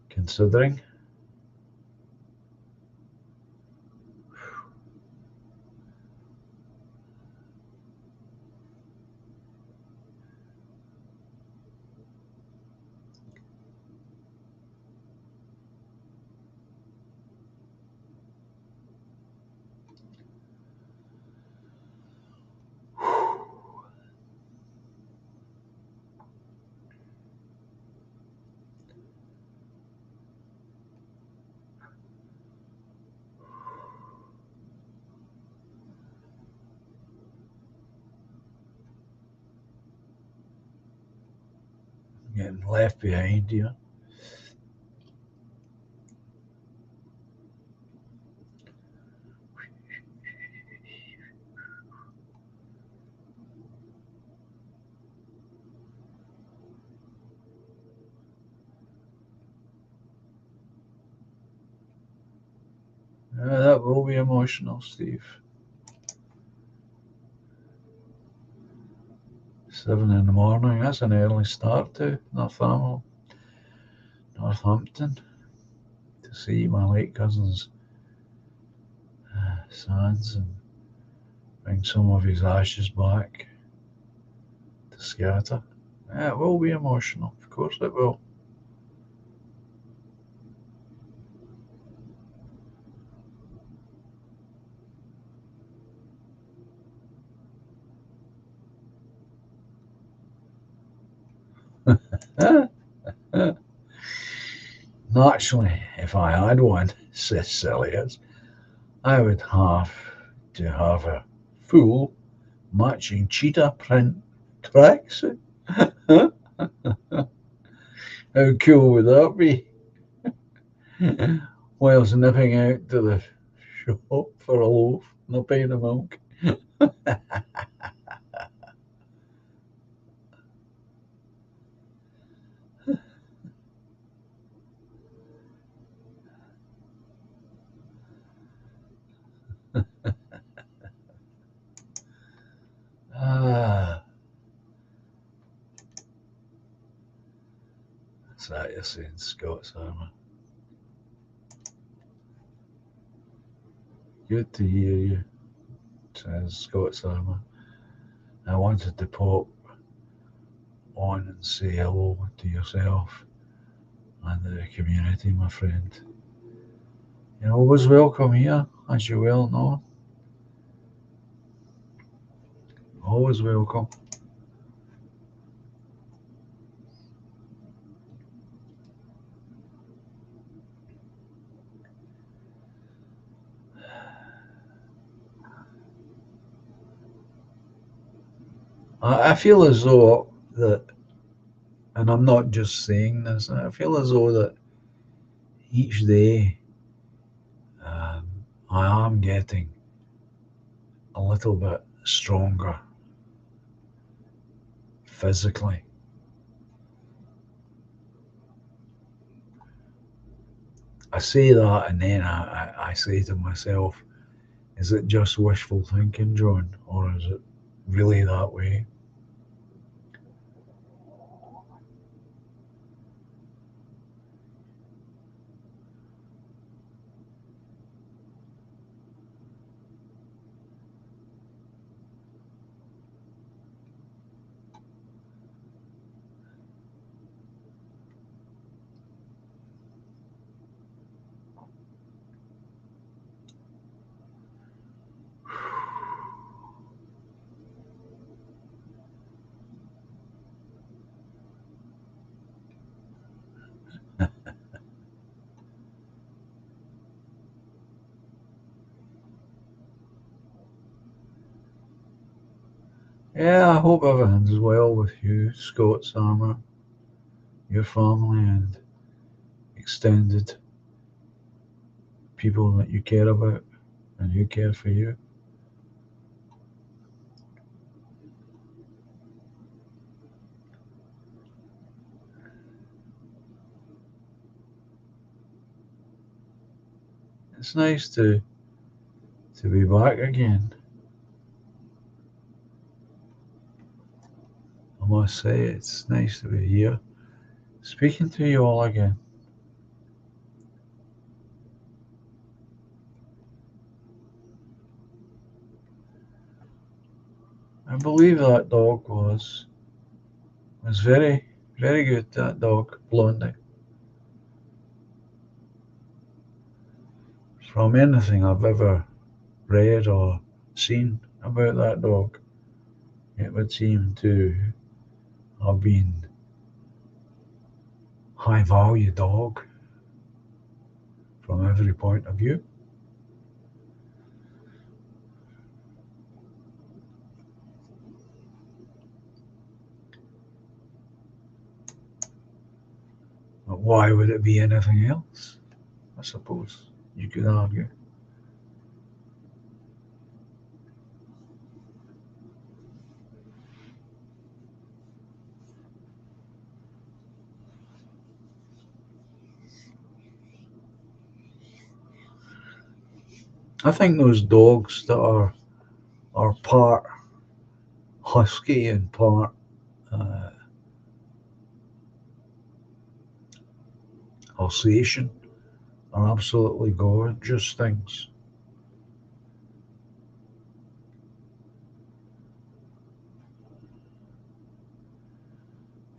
considering. Getting left behind here. That will be emotional, Steve. 7 in the morning. That's an early start to Northampton, to see my late cousin's sands and bring some of his ashes back to scatter. Yeah, it will be emotional. Of course it will. Naturally, if I had one, says Celias, I would have to have a full matching cheetah print tracksuit. How cool would that be? Whilst nipping out to the shop for a loaf and a pint of milk. Ah, that's that you're saying, Scott's armour. Good to hear you, says Scott's armour. I wanted to pop on and say hello to yourself and the community, my friend. You're always welcome here, as you well know. Always welcome. I feel as though that, and I'm not just saying this, I feel as though that each day um, I am getting a little bit stronger physically. I say that and then I say to myself, is it just wishful thinking, John, or is it really that way? Yeah, I hope everything's well with you, Scott Sammer, your family, and extended people that you care about and who care for you. It's nice to be back again. I must say, it's nice to be here, speaking to you all again. I believe that dog was very, very good. That dog, Blondie. From anything I've ever read or seen about that dog, it would seem to have been high value dog from every point of view. But why would it be anything else? I suppose you could argue. I think those dogs that are part husky and part uh, Alsatian are absolutely gorgeous things.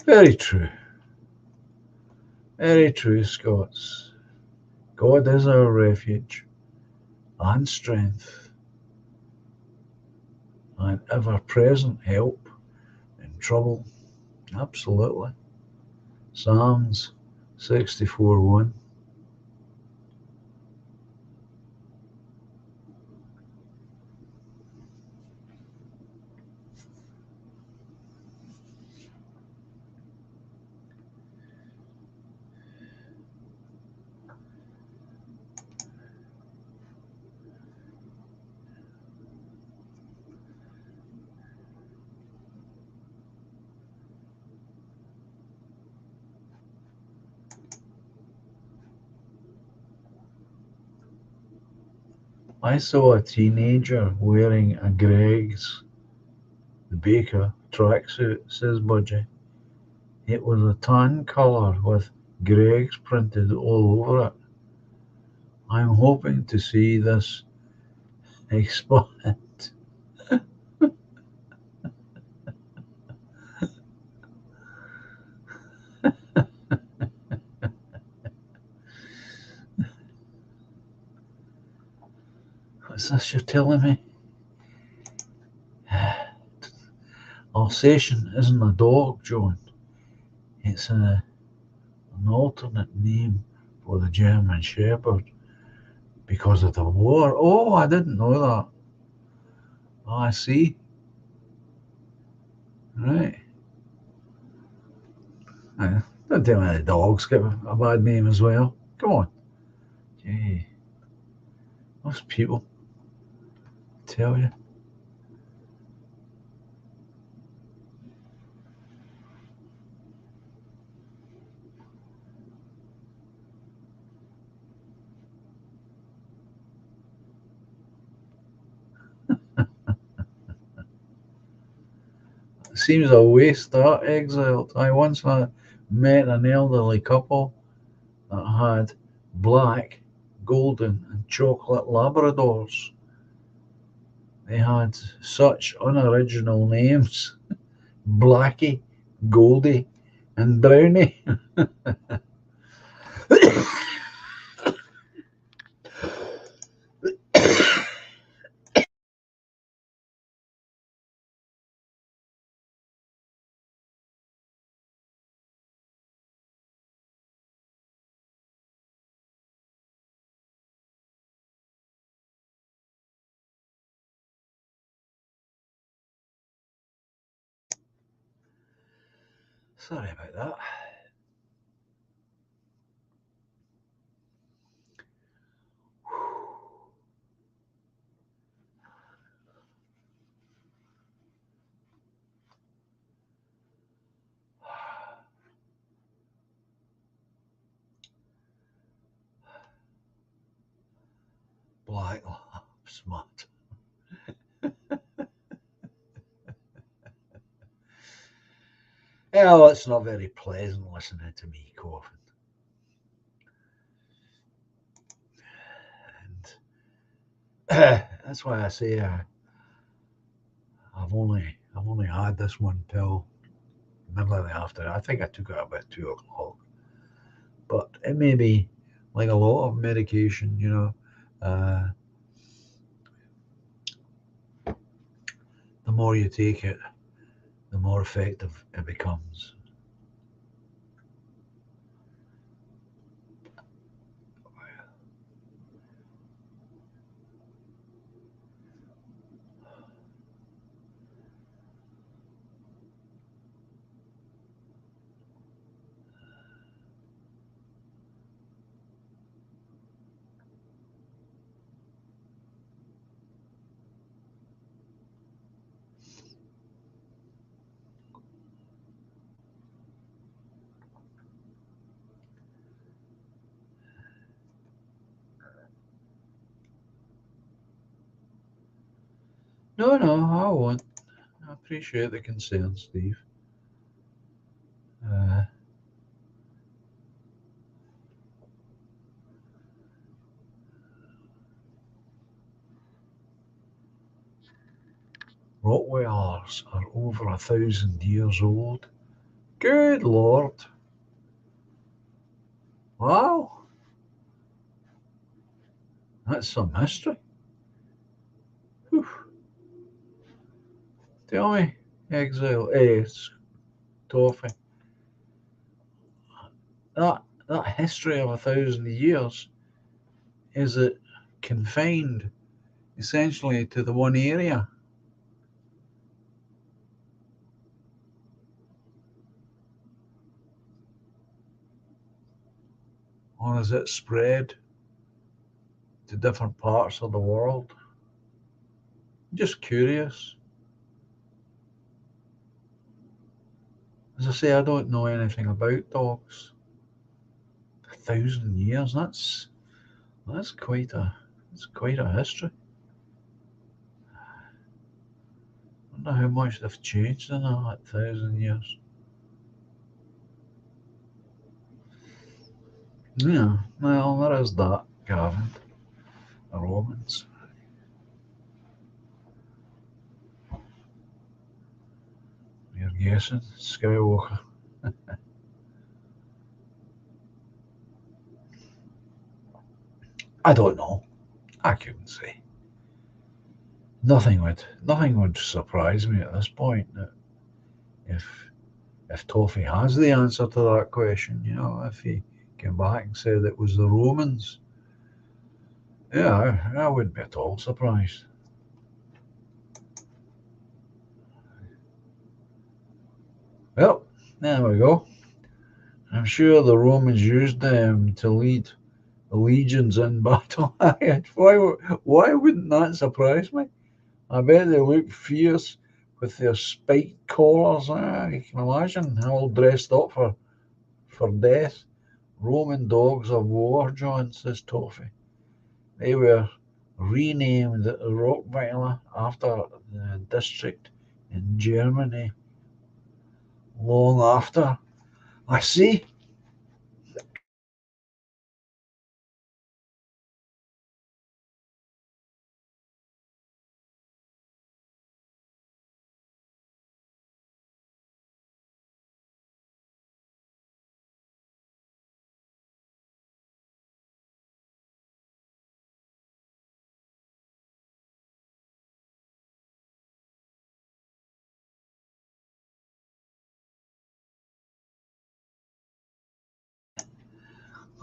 Very true. Very true, Scots. God is our refuge and strength and ever present help in trouble. Absolutely. Psalms 64:1. I saw a teenager wearing a Greg's, the baker, tracksuit, says Budgie. It was a tan colour with Greg's printed all over it. I'm hoping to see this expand. Is this you're telling me? Alsatian isn't a dog, John. It's an alternate name for the German Shepherd because of the war. Oh, I didn't know that. Oh, I see. Right. Don't tell me the dogs get a bad name as well. Come on. Gee. Most people tell you. It seems a waste that exiled. I once met an elderly couple that had black, golden, and chocolate Labradors. They had such unoriginal names: Blackie, Goldie, and Brownie. Sorry about that. Black Labs, Matt. Oh, it's not very pleasant listening to me coughing. And that's why I say I've only had this one pill middle of the afternoon. I think I took it about 2 o'clock. But it may be like a lot of medication, the more you take it, the more effective it becomes. No, I won't. I appreciate the concern, Steve. Rottweilers are over 1,000 years old. Good Lord. Wow. That's some history. Whew. Tell me, Exile, Toffee. That history of 1,000 years, is it confined essentially to the one area? Or is it spread to different parts of the world? Just curious. As I say, I don't know anything about dogs. 1,000 years, that's quite a history. I wonder how much they've changed in that 1,000 years. Yeah, well, there is that, Gavin. The Romans. You're guessing, Skywalker. I don't know. I couldn't say. nothing would surprise me at this point that if if Toffee has the answer to that question, if he came back and said it was the Romans, yeah, I wouldn't be at all surprised. Well, there we go. I'm sure the Romans used them to lead legions in battle. Why wouldn't that surprise me? I bet they look fierce with their spiked collars. You can imagine all dressed up for death. Roman dogs of war, John, says Toffee. They were renamed Rottweiler after the district in Germany long after. I see.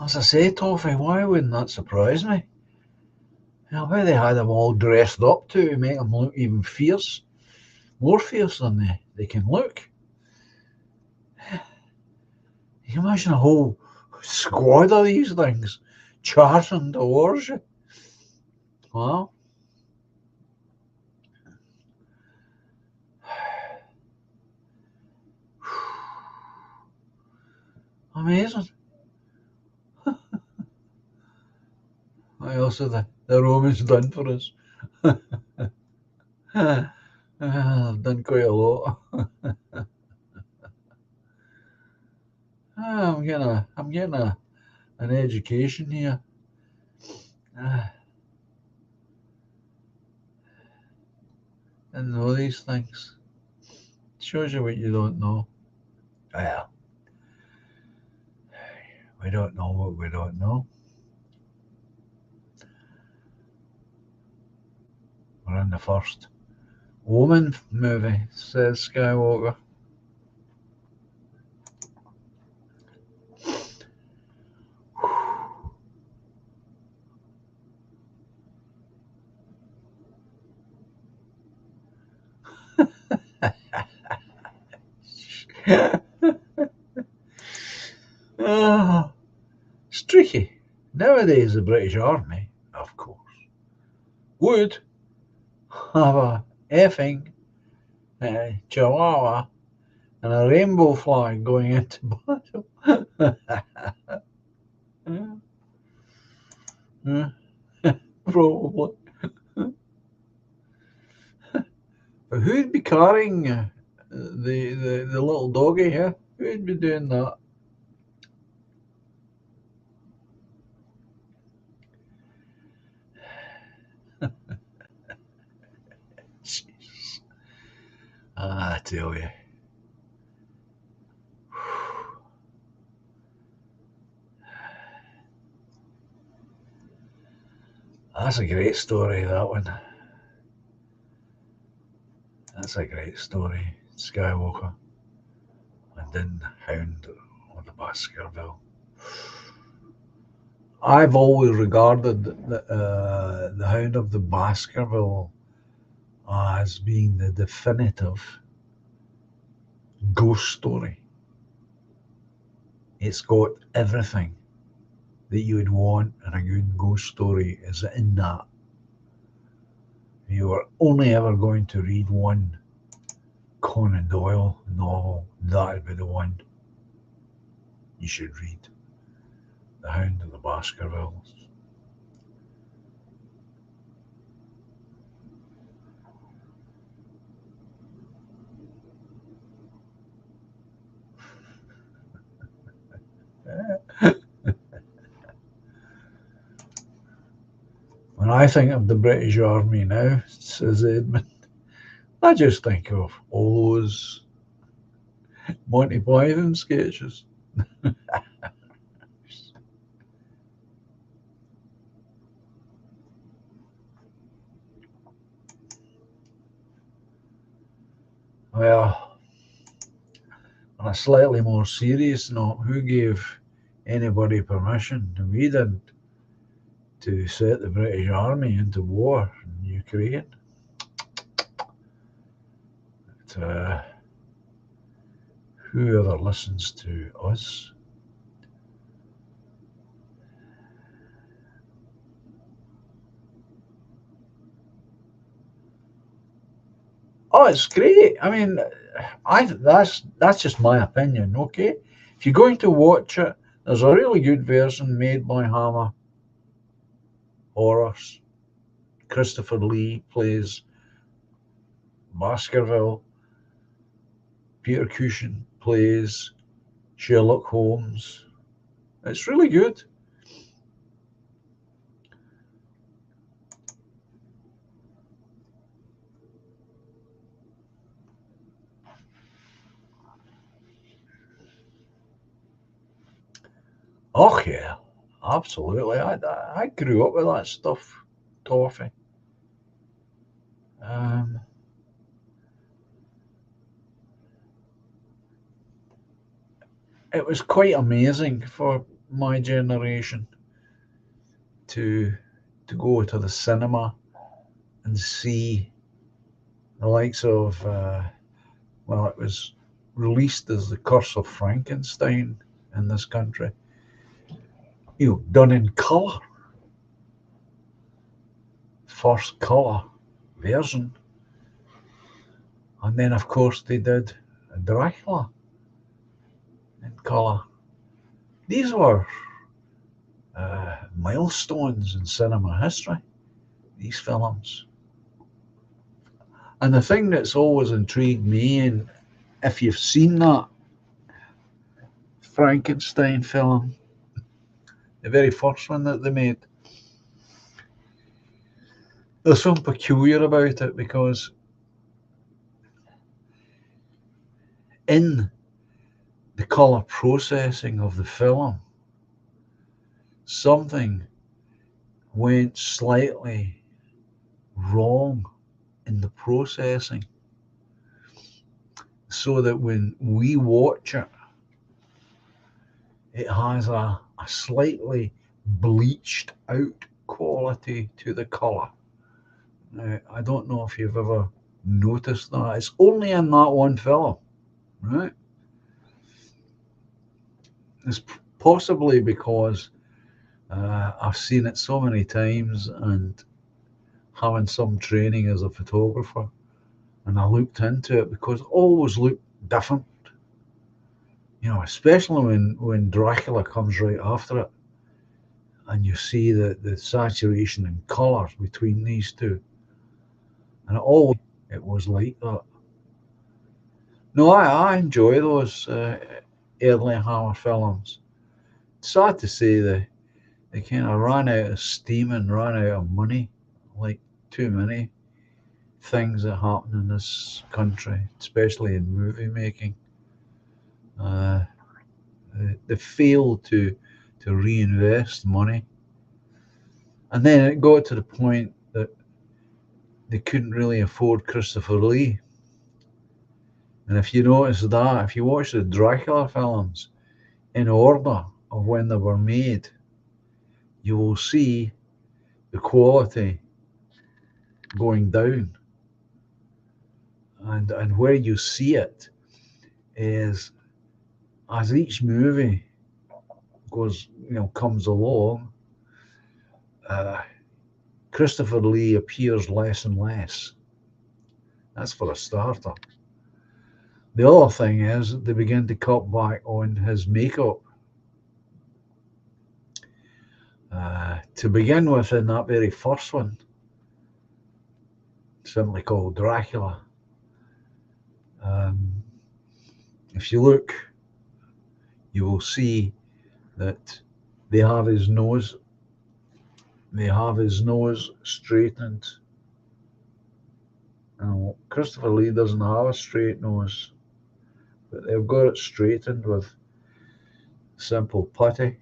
As I say, Toffee, why wouldn't that surprise me? I bet they had them all dressed up to make them look even fierce, more fierce than they can look. You can imagine a whole squad of these things charging towards you. Wow. Amazing. I also the Romans done for us. They've done quite a lot. I'm getting an education here. Didn't know these things. Shows you what you don't know. Well, we don't know what we don't know. We're in the first Woman movie, says Skywalker. Oh, it's tricky. Nowadays, the British Army, of course, would have a effing chihuahua and a rainbow flag going into battle. Probably. But who'd be carrying the little doggy here? Who'd be doing that? Jesus. I tell you. That's a great story, that one. That's a great story. Skywalker and then Hound on the Baskerville. I've always regarded the Hound of the Baskerville as being the definitive ghost story. It's got everything that you would want in a good ghost story is in that. If you are only ever going to read one Conan Doyle novel, that would be the one you should read. The Hound of the Baskervilles. When I think of the British Army now, says Edmund, I just think of all those Monty Python sketches. Well, on a slightly more serious note, who gave anybody permission, and we didn't, to set the British Army into war in Ukraine? But, whoever listens to us. Oh, it's great. I mean, that's just my opinion. Okay, if you're going to watch it, there's a really good version made by Hammer Horrors. Christopher Lee plays Baskerville. Peter Cushing plays Sherlock Holmes. It's really good. Oh yeah, absolutely. I grew up with that stuff, Toffee. Um, it was quite amazing for my generation to go to the cinema and see the likes of well, it was released as The Curse of Frankenstein in this country, done in colour, first colour version. And then, of course, they did Dracula in colour. These were milestones in cinema history, these films. And the thing that's always intrigued me, and if you've seen that Frankenstein film, the very first one that they made, there's something peculiar about it because in the colour processing of the film, something went slightly wrong in the processing, so that when we watch it, it has a slightly bleached out quality to the colour. Now, I don't know if you've ever noticed that. It's only in that one film, right? It's possibly because I've seen it so many times and having some training as a photographer, and I looked into it because it always looked different. Especially when Dracula comes right after it, and you see the saturation and colours between these two, and it was like that. No, I enjoy those early Hammer films. It's sad to say they kind of ran out of steam and ran out of money, like too many things that happen in this country, especially in movie making. They failed to reinvest money, and then it got to the point that they couldn't really afford Christopher Lee. And if you notice that, if you watch the Dracula films in order of when they were made, you will see the quality going down. And where you see it is as each movie comes along, Christopher Lee appears less and less. That's for a starter. The other thing is they begin to cut back on his makeup. To begin with, in that very first one, simply called Dracula, if you look, you will see that they have his nose straightened. Now, Christopher Lee doesn't have a straight nose, but they've got it straightened with simple putty,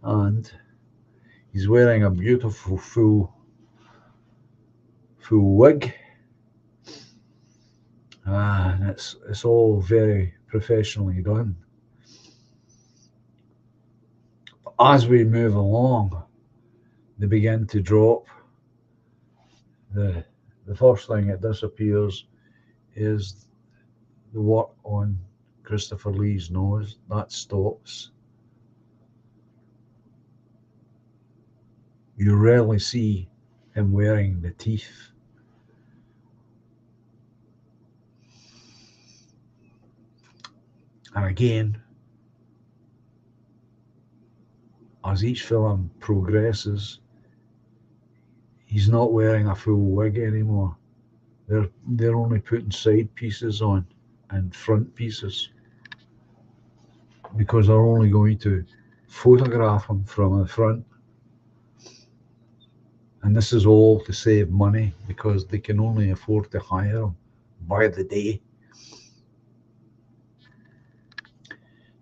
and he's wearing a beautiful full wig. and it's all very professionally done. As we move along, they begin to drop. The first thing that disappears is the work on Christopher Lee's nose. That stops. You rarely see him wearing the teeth. And again, as each film progresses, he's not wearing a full wig anymore. They're only putting side pieces on and front pieces because they're only going to photograph him from the front. And this is all to save money because they can only afford to hire him by the day.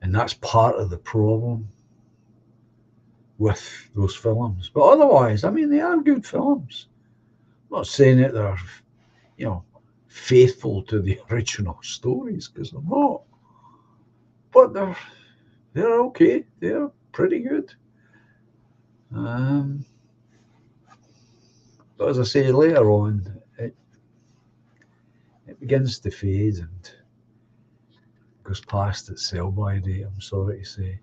And that's part of the problem with those films. But otherwise, I mean, they are good films. I'm not saying that they're, faithful to the original stories, because they're not. But they're okay. They're pretty good. But as I say, later on, it begins to fade and goes past its sell-by date, I'm sorry to say.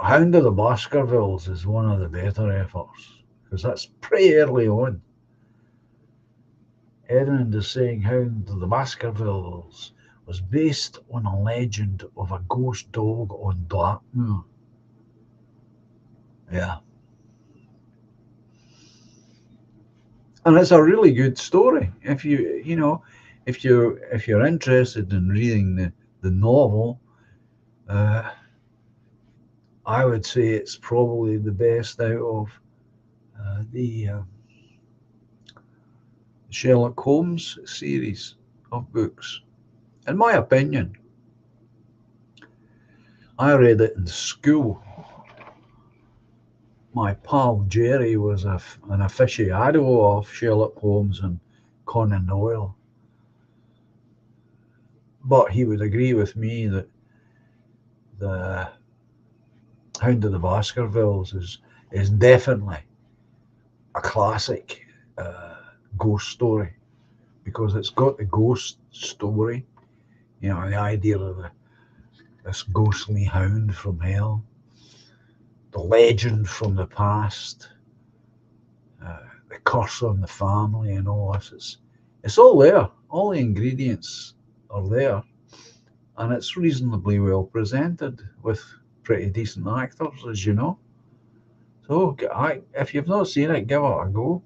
Hound of the Baskervilles is one of the better efforts, because that's pretty early on. Edmund is saying Hound of the Baskervilles was based on a legend of a ghost dog on Dartmoor. Yeah. And it's a really good story. If if you're interested in reading the novel, I would say it's probably the best out of the Sherlock Holmes series of books, in my opinion. I read it in school. My pal Jerry was an aficionado of Sherlock Holmes and Conan Doyle. But he would agree with me that the Hound of the Baskervilles is definitely a classic ghost story, because it's got the ghost story, the idea of this ghostly hound from hell, the legend from the past, the curse on the family, and all this. It's all there. All the ingredients are there, and it's reasonably well presented with pretty decent actors, as you know. So if you've not seen it, give it a go.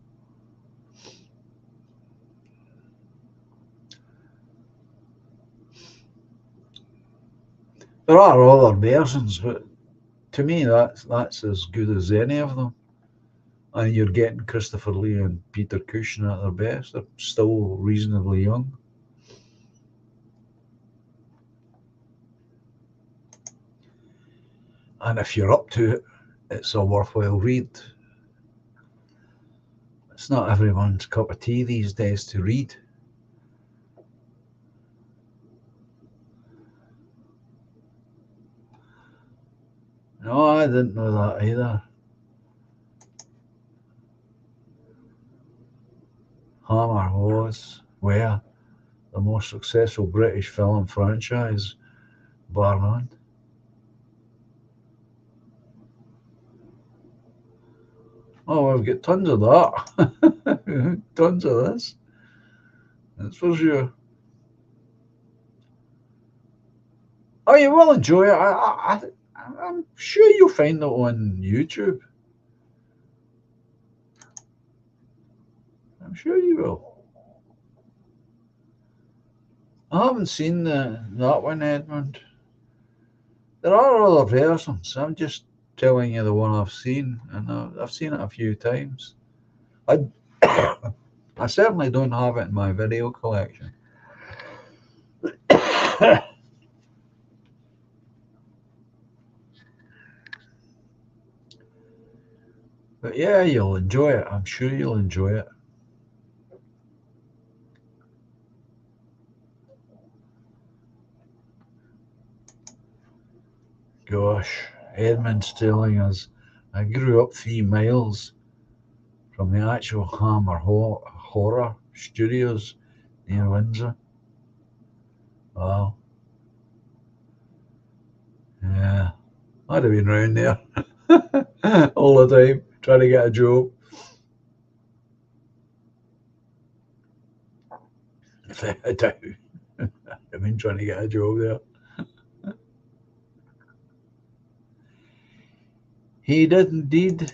There are other versions, but to me that's as good as any of them. And you're getting Christopher Lee and Peter Cushing at their best. They're still reasonably young. And if you're up to it, it's a worthwhile read. It's not everyone's cup of tea these days to read. No, I didn't know that either. Hammer were the most successful British film franchise, bar none. Oh, we've got tons of that. Tons of this. That's for sure. Oh, you will enjoy it. I'm sure you'll find it on YouTube. I'm sure you will. I haven't seen that one, Edmund. There are other versions. I'm just telling you the one I've seen, and I've seen it a few times. I certainly don't have it in my video collection. But But yeah, you'll enjoy it. I'm sure you'll enjoy it. Gosh, Edmund's telling us, I grew up 3 miles from the actual Hammer Horror Studios near Windsor. Wow. Yeah, I'd have been round there all the time trying to get a job. I doubt I've been trying to get a job there. He did indeed.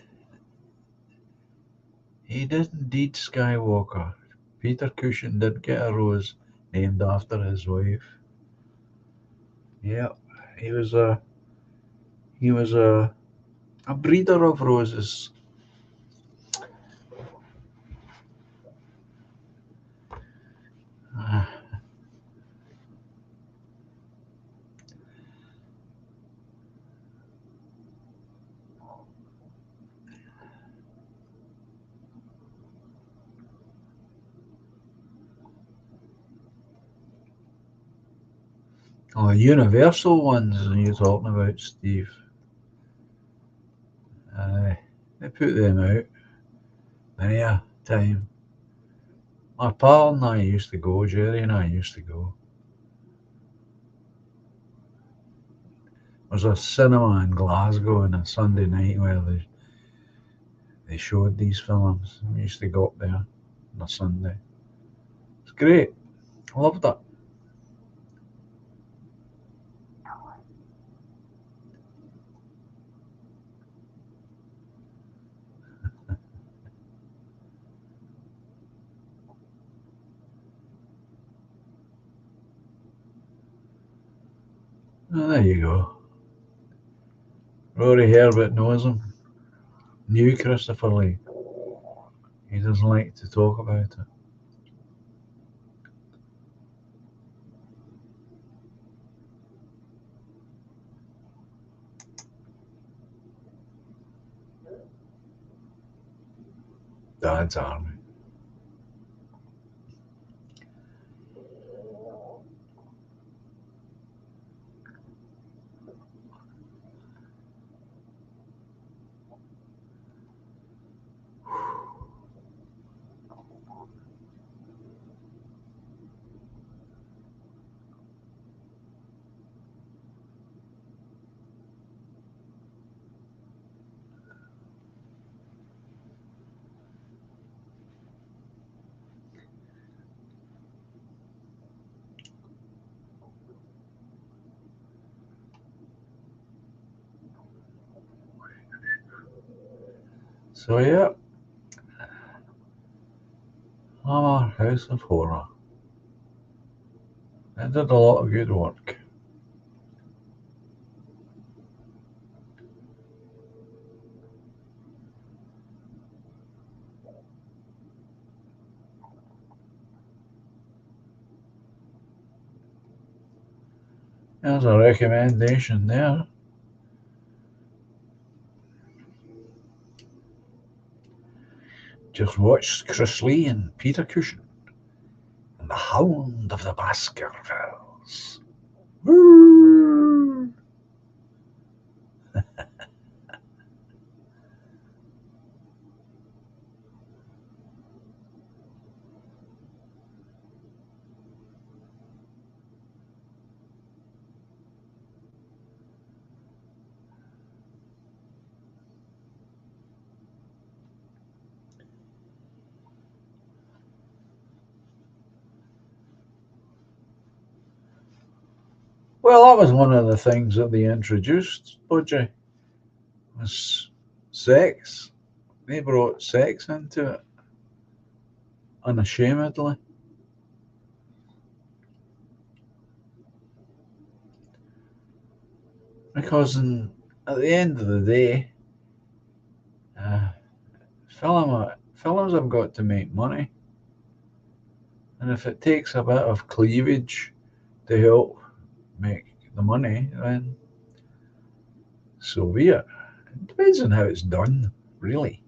He did indeed, Skywalker. Peter Cushing did get a rose named after his wife. Yeah, he was a breeder of roses. Ah, oh, Universal ones you're talking about, Steve. They put them out many a time. My pal and I used to go, Jerry and I used to go. There was a cinema in Glasgow on a Sunday night where they showed these films. We used to go up there on a Sunday. It's great. I loved it. Oh, there you go. Rory Herbert knows him. Knew Christopher Lee. He doesn't like to talk about it. Dad's Army. So yeah, Hammer House of Horror. It did a lot of good work. There's a recommendation there. Just watch Chris Lee and Peter Cushing and the Hound of the Baskervilles. Woo! Well, that was one of the things that they introduced, Budgie, was sex. They brought sex into it unashamedly. Because at the end of the day, uh, films have got to make money. And if it takes a bit of cleavage to help make the money, then so be it. It depends on how it's done, really.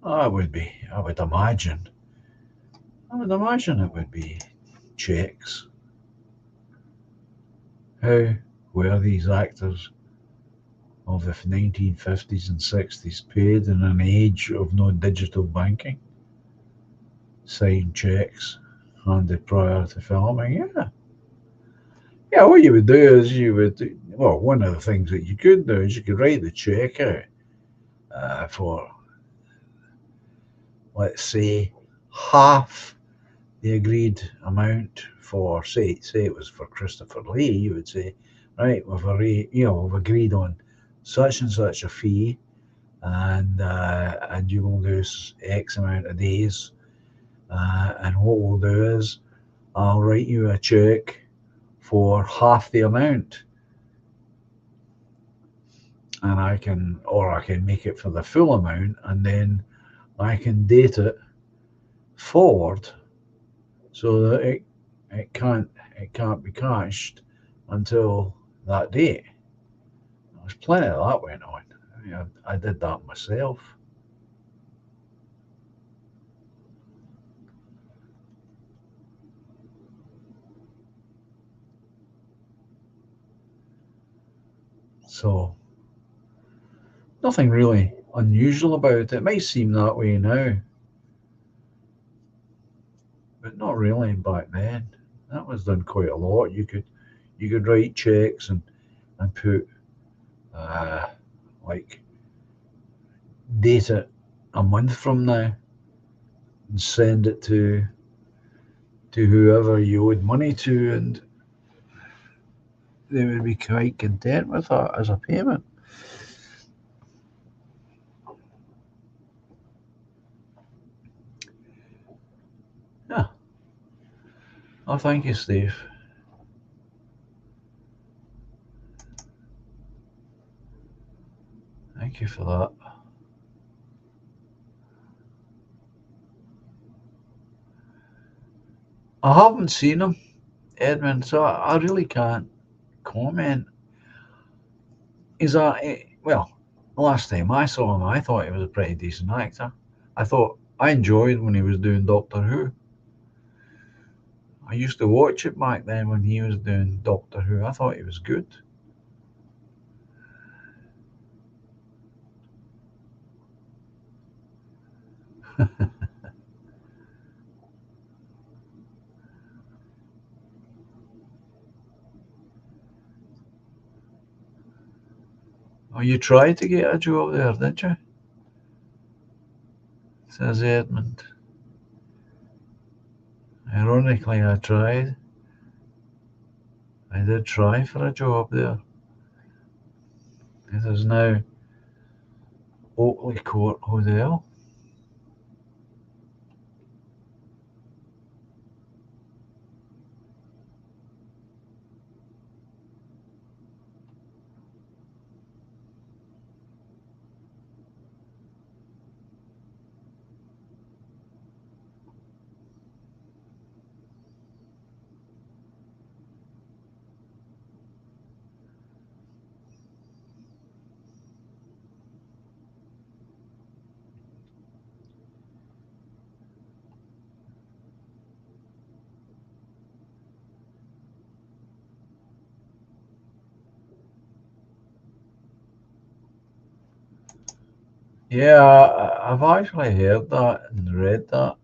I would imagine. I would imagine it would be checks. How were these actors of the 1950s and 60s paid in an age of no digital banking? Signed checks handed prior to filming. Yeah. Yeah, what you would do is well, one of the things that you could do is you could write the check out for, let's say, half the agreed amount for, say it was for Christopher Lee, you would say, right, we've agreed on such and such a fee, and you will do X amount of days, and what we'll do is I'll write you a check for half the amount, and I can make it for the full amount, and then I can date it forward so that it can't be cashed until that date. There's plenty of that went on. I did that myself. So nothing really unusual about it. It might seem that way now, but not really back then. That was done quite a lot. You could write checks and put uh, like date it a month from now and send it to whoever you owed money to, and they would be quite content with that as a payment. Yeah. Oh, thank you, Steve. Thank you for that. I haven't seen him, Edmund, so I really can't comment. Well, the last time I saw him, I thought he was a pretty decent actor. I enjoyed when he was doing Doctor Who. I used to watch it back then when he was doing Doctor Who. I thought he was good. Oh, you tried to get a job there, did you? Says Edmund. Ironically, I tried. I did try for a job there. It is now Oakley Court Hotel. Yeah, I've actually heard that and read that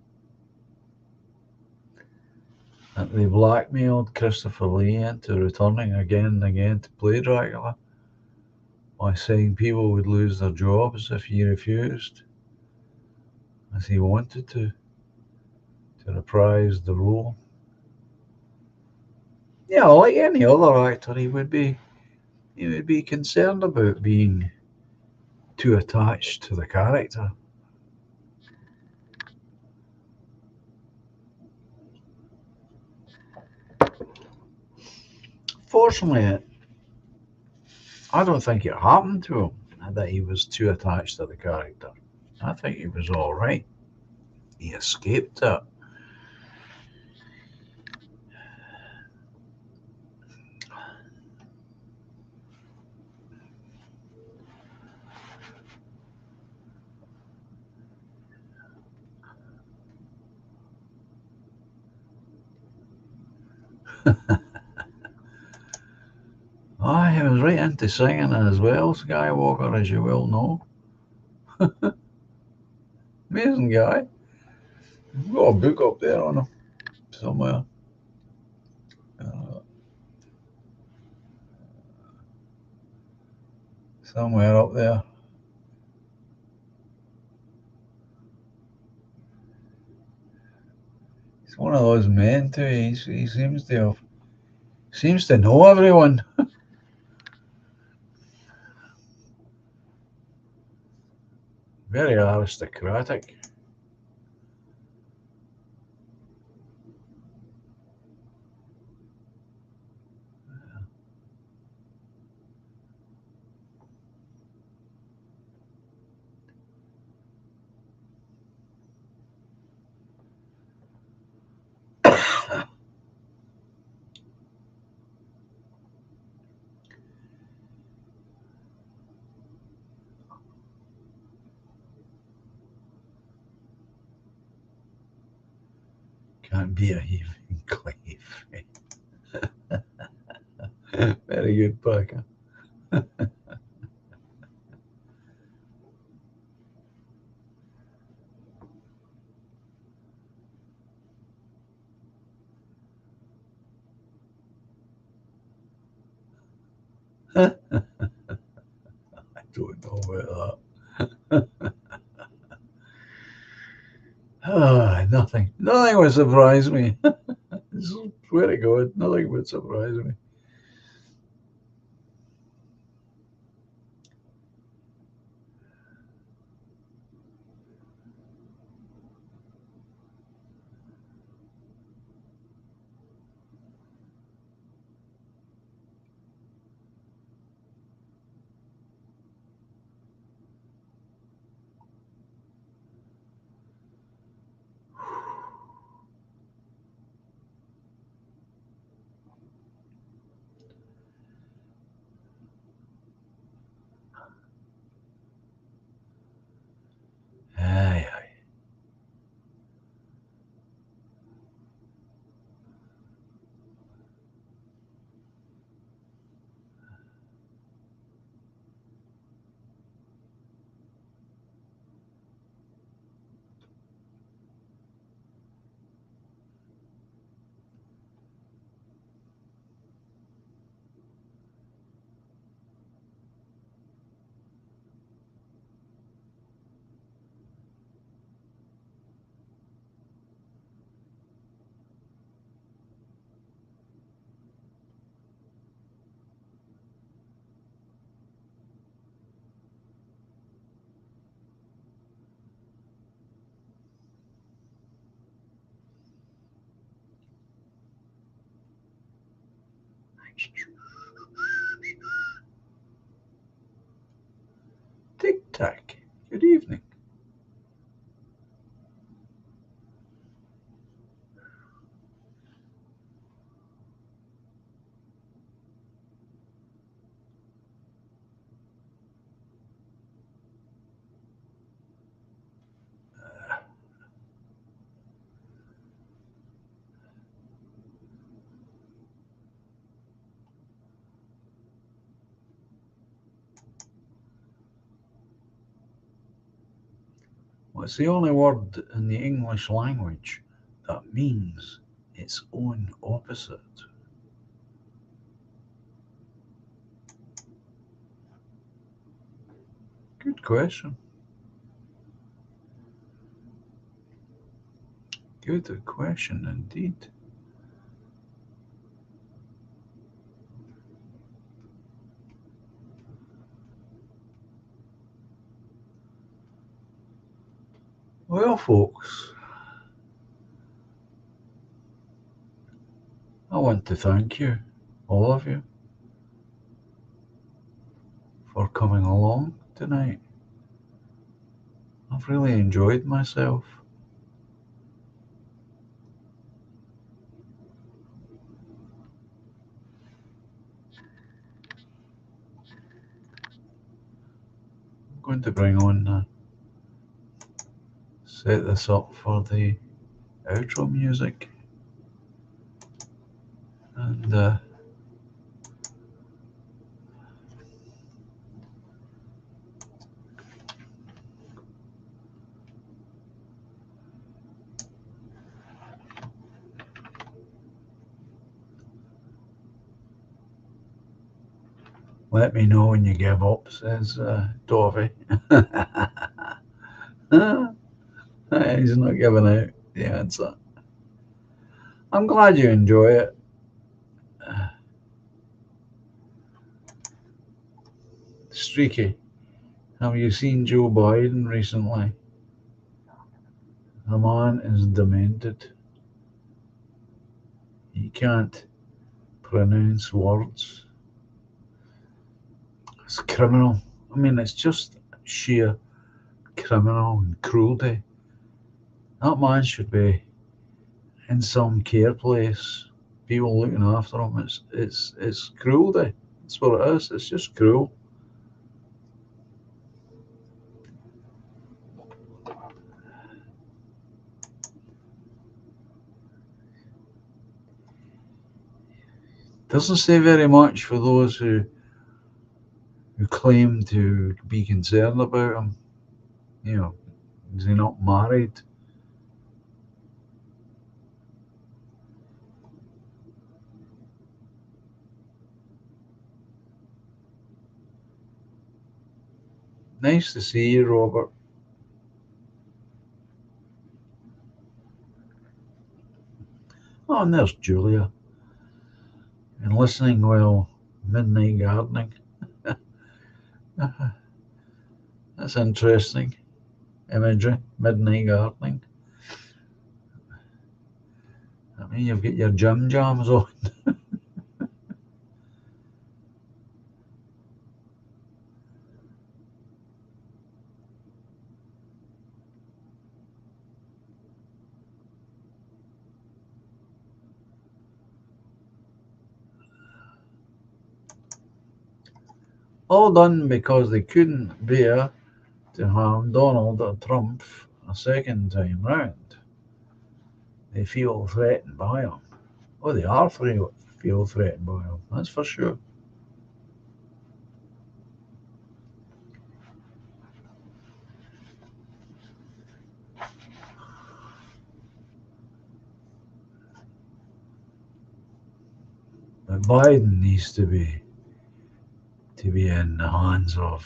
they blackmailed Christopher Lee into returning again and again to play Dracula by saying people would lose their jobs if he refused, as he wanted to reprise the role. Yeah, like any other actor, he would be concerned about being too attached to the character. Fortunately, I don't think it happened to him that he was too attached to the character. I think he was all right. He escaped it. I was right into singing as well, Skywalker, as you well know. Amazing guy. I've got a book up there on him somewhere. Uh, somewhere up there. He's one of those men too. He seems to know everyone. Very aristocratic. Can't be a heaving clave. Very good, Parker. I don't know about that. Nothing would surprise me. I swear to God, nothing would surprise me. Aye, aye. Tic tac. Good evening. What's the only word in the English language that means its own opposite? Good question. Good question indeed. Well, folks, I want to thank you, all of you, for coming along tonight. I've really enjoyed myself. I'm going to bring on, set this up for the outro music. And let me know when you give up, says Dovey. He's not giving out the answer. I'm glad you enjoy it. Streaky, have you seen Joe Biden recently? The man is demented. He can't pronounce words. It's criminal. I mean, it's just sheer criminal and cruelty. That man should be in some care place, people looking after him. It's cruelty. That's what it is. It's just cruel. Doesn't say very much for those who claim to be concerned about him. You know, is he not married? Nice to see you, Robert. Oh, and there's Julia. And listening while midnight gardening. That's interesting imagery, midnight gardening. I mean, you've got your gym jams on. All done because they couldn't bear to have Donald Trump a second time round. They feel threatened by him. Oh, they are feel threatened by him, that's for sure. But Biden needs to be in the hands of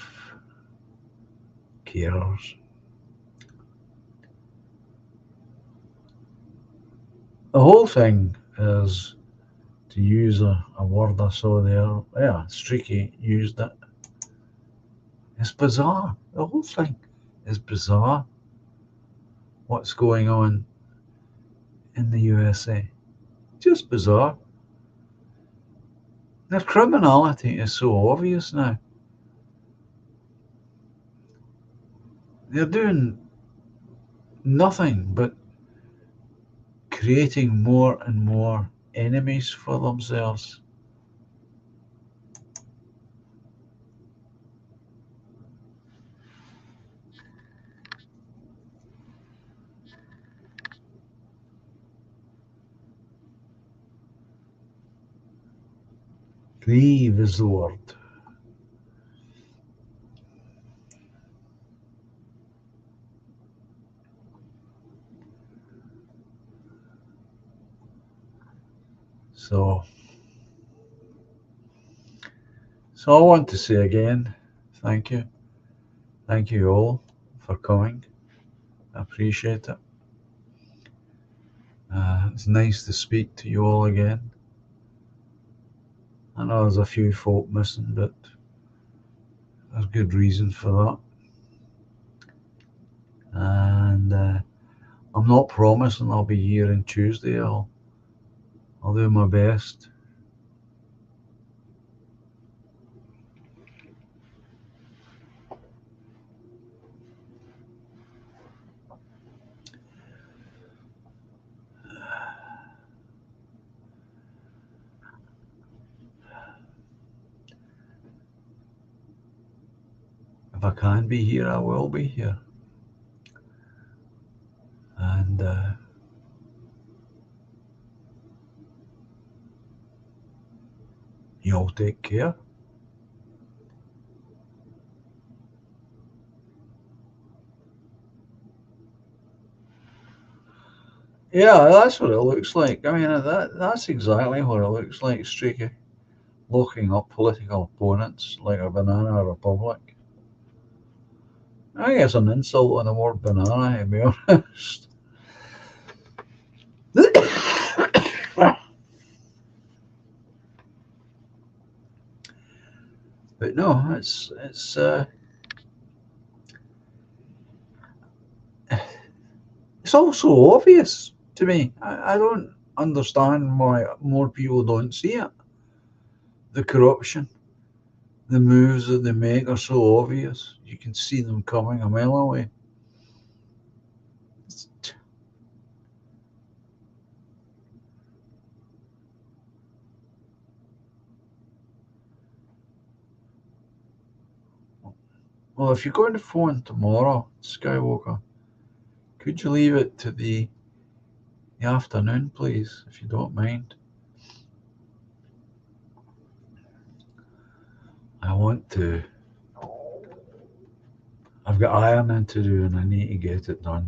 carers. The whole thing is, to use a word I saw there, yeah, Streaky used it. It's bizarre. The whole thing is bizarre. What's going on in the USA? Just bizarre. Their criminality is so obvious now. They're doing nothing but creating more and more enemies for themselves. Grieve is the word. So I want to say again, thank you. Thank you all for coming. I appreciate it. It's nice to speak to you all again. I know there's a few folk missing, but there's good reason for that. And I'm not promising I'll be here on Tuesday. I'll do my best. If I can be here, I will be here. And You all take care. Yeah, that's what it looks like. I mean, that's exactly what it looks like, Streaky. Locking up political opponents like a banana republic. I guess an insult on the word banana, to be honest. But no, it's also obvious to me. I don't understand why more people don't see it. The corruption, the moves that they make are so obvious. You can see them coming a mile away. Well, if you're going to phone tomorrow, Skywalker, could you leave it to the afternoon, please, if you don't mind? I want to. I've got ironing to do and I need to get it done.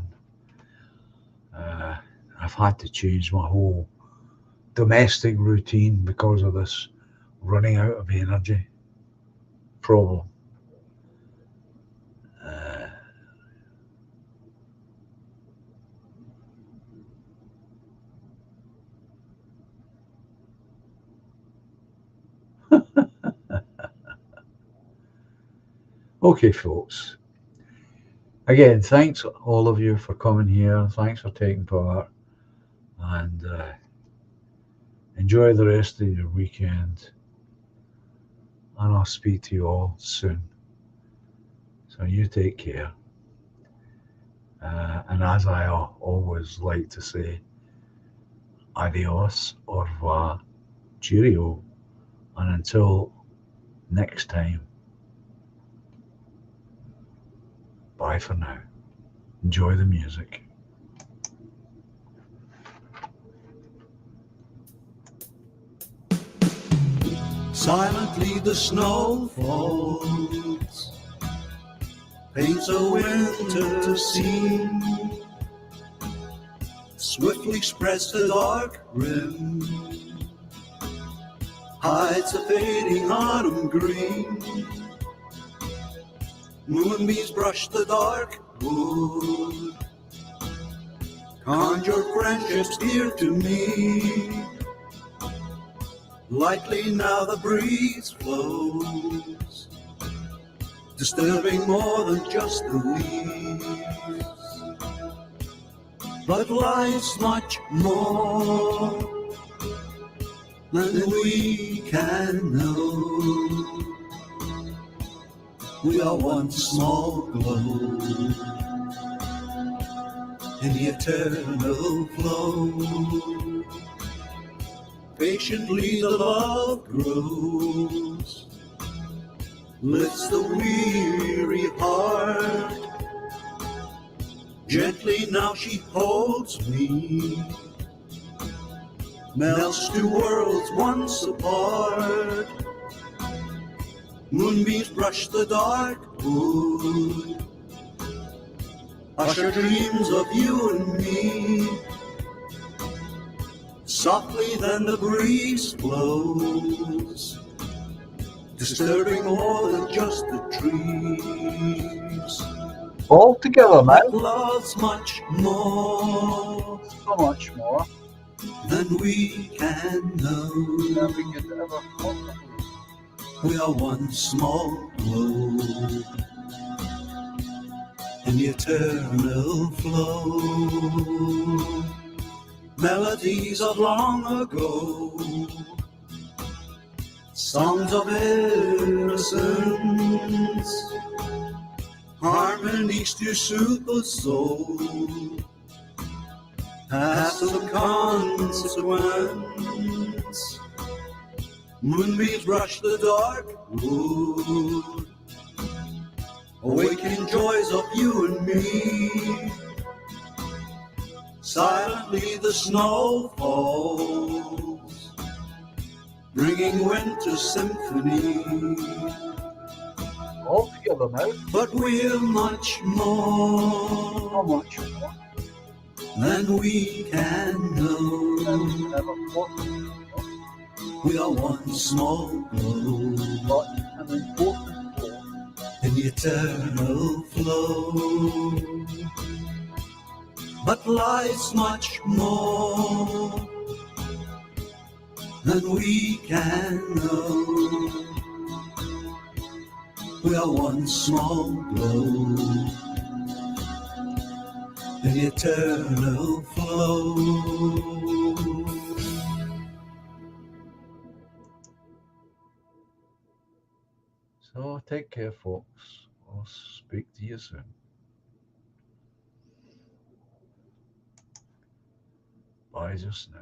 I've had to change my whole domestic routine because of this running out of energy problem. Okay, folks. Again, thanks all of you for coming here. Thanks for taking part. And enjoy the rest of your weekend. And I'll speak to you all soon. So you take care. And as I always like to say, adios, au revoir, cheerio. And until next time, bye for now. Enjoy the music. Silently the snow falls, paints a winter scene, swiftly spreads the dark rim, hides the fading autumn green. Moonbeams brush the dark wood, conjure friendships dear to me. Lightly now the breeze flows, disturbing more than just the leaves. But life's much more than we can know. We are one small glow in the eternal flow. Patiently the love grows, lifts the weary heart. Gently now she holds me, melts two worlds once apart. Moonbeams brush the dark wood, usher dreams of you and me. Softly then the breeze blows, disturbing more than just the trees. All together now. Love's much more, So much more than we can know. than we could ever possibly. We are one small glow in the eternal flow. Melodies of long ago, songs of innocence, harmonies to soothe the soul, paths of consequence. Moonbeams brush the dark wood, awakening joys of you and me. Silently the snow falls, bringing winter symphony. All together now. But we're much more How much more? than we can know. Never thought, We are one small globe but an important goal. in the eternal flow. But life's much more than we can know. We are one small globe in the eternal flow. So take care, folks. I'll speak to you soon. Bye just now.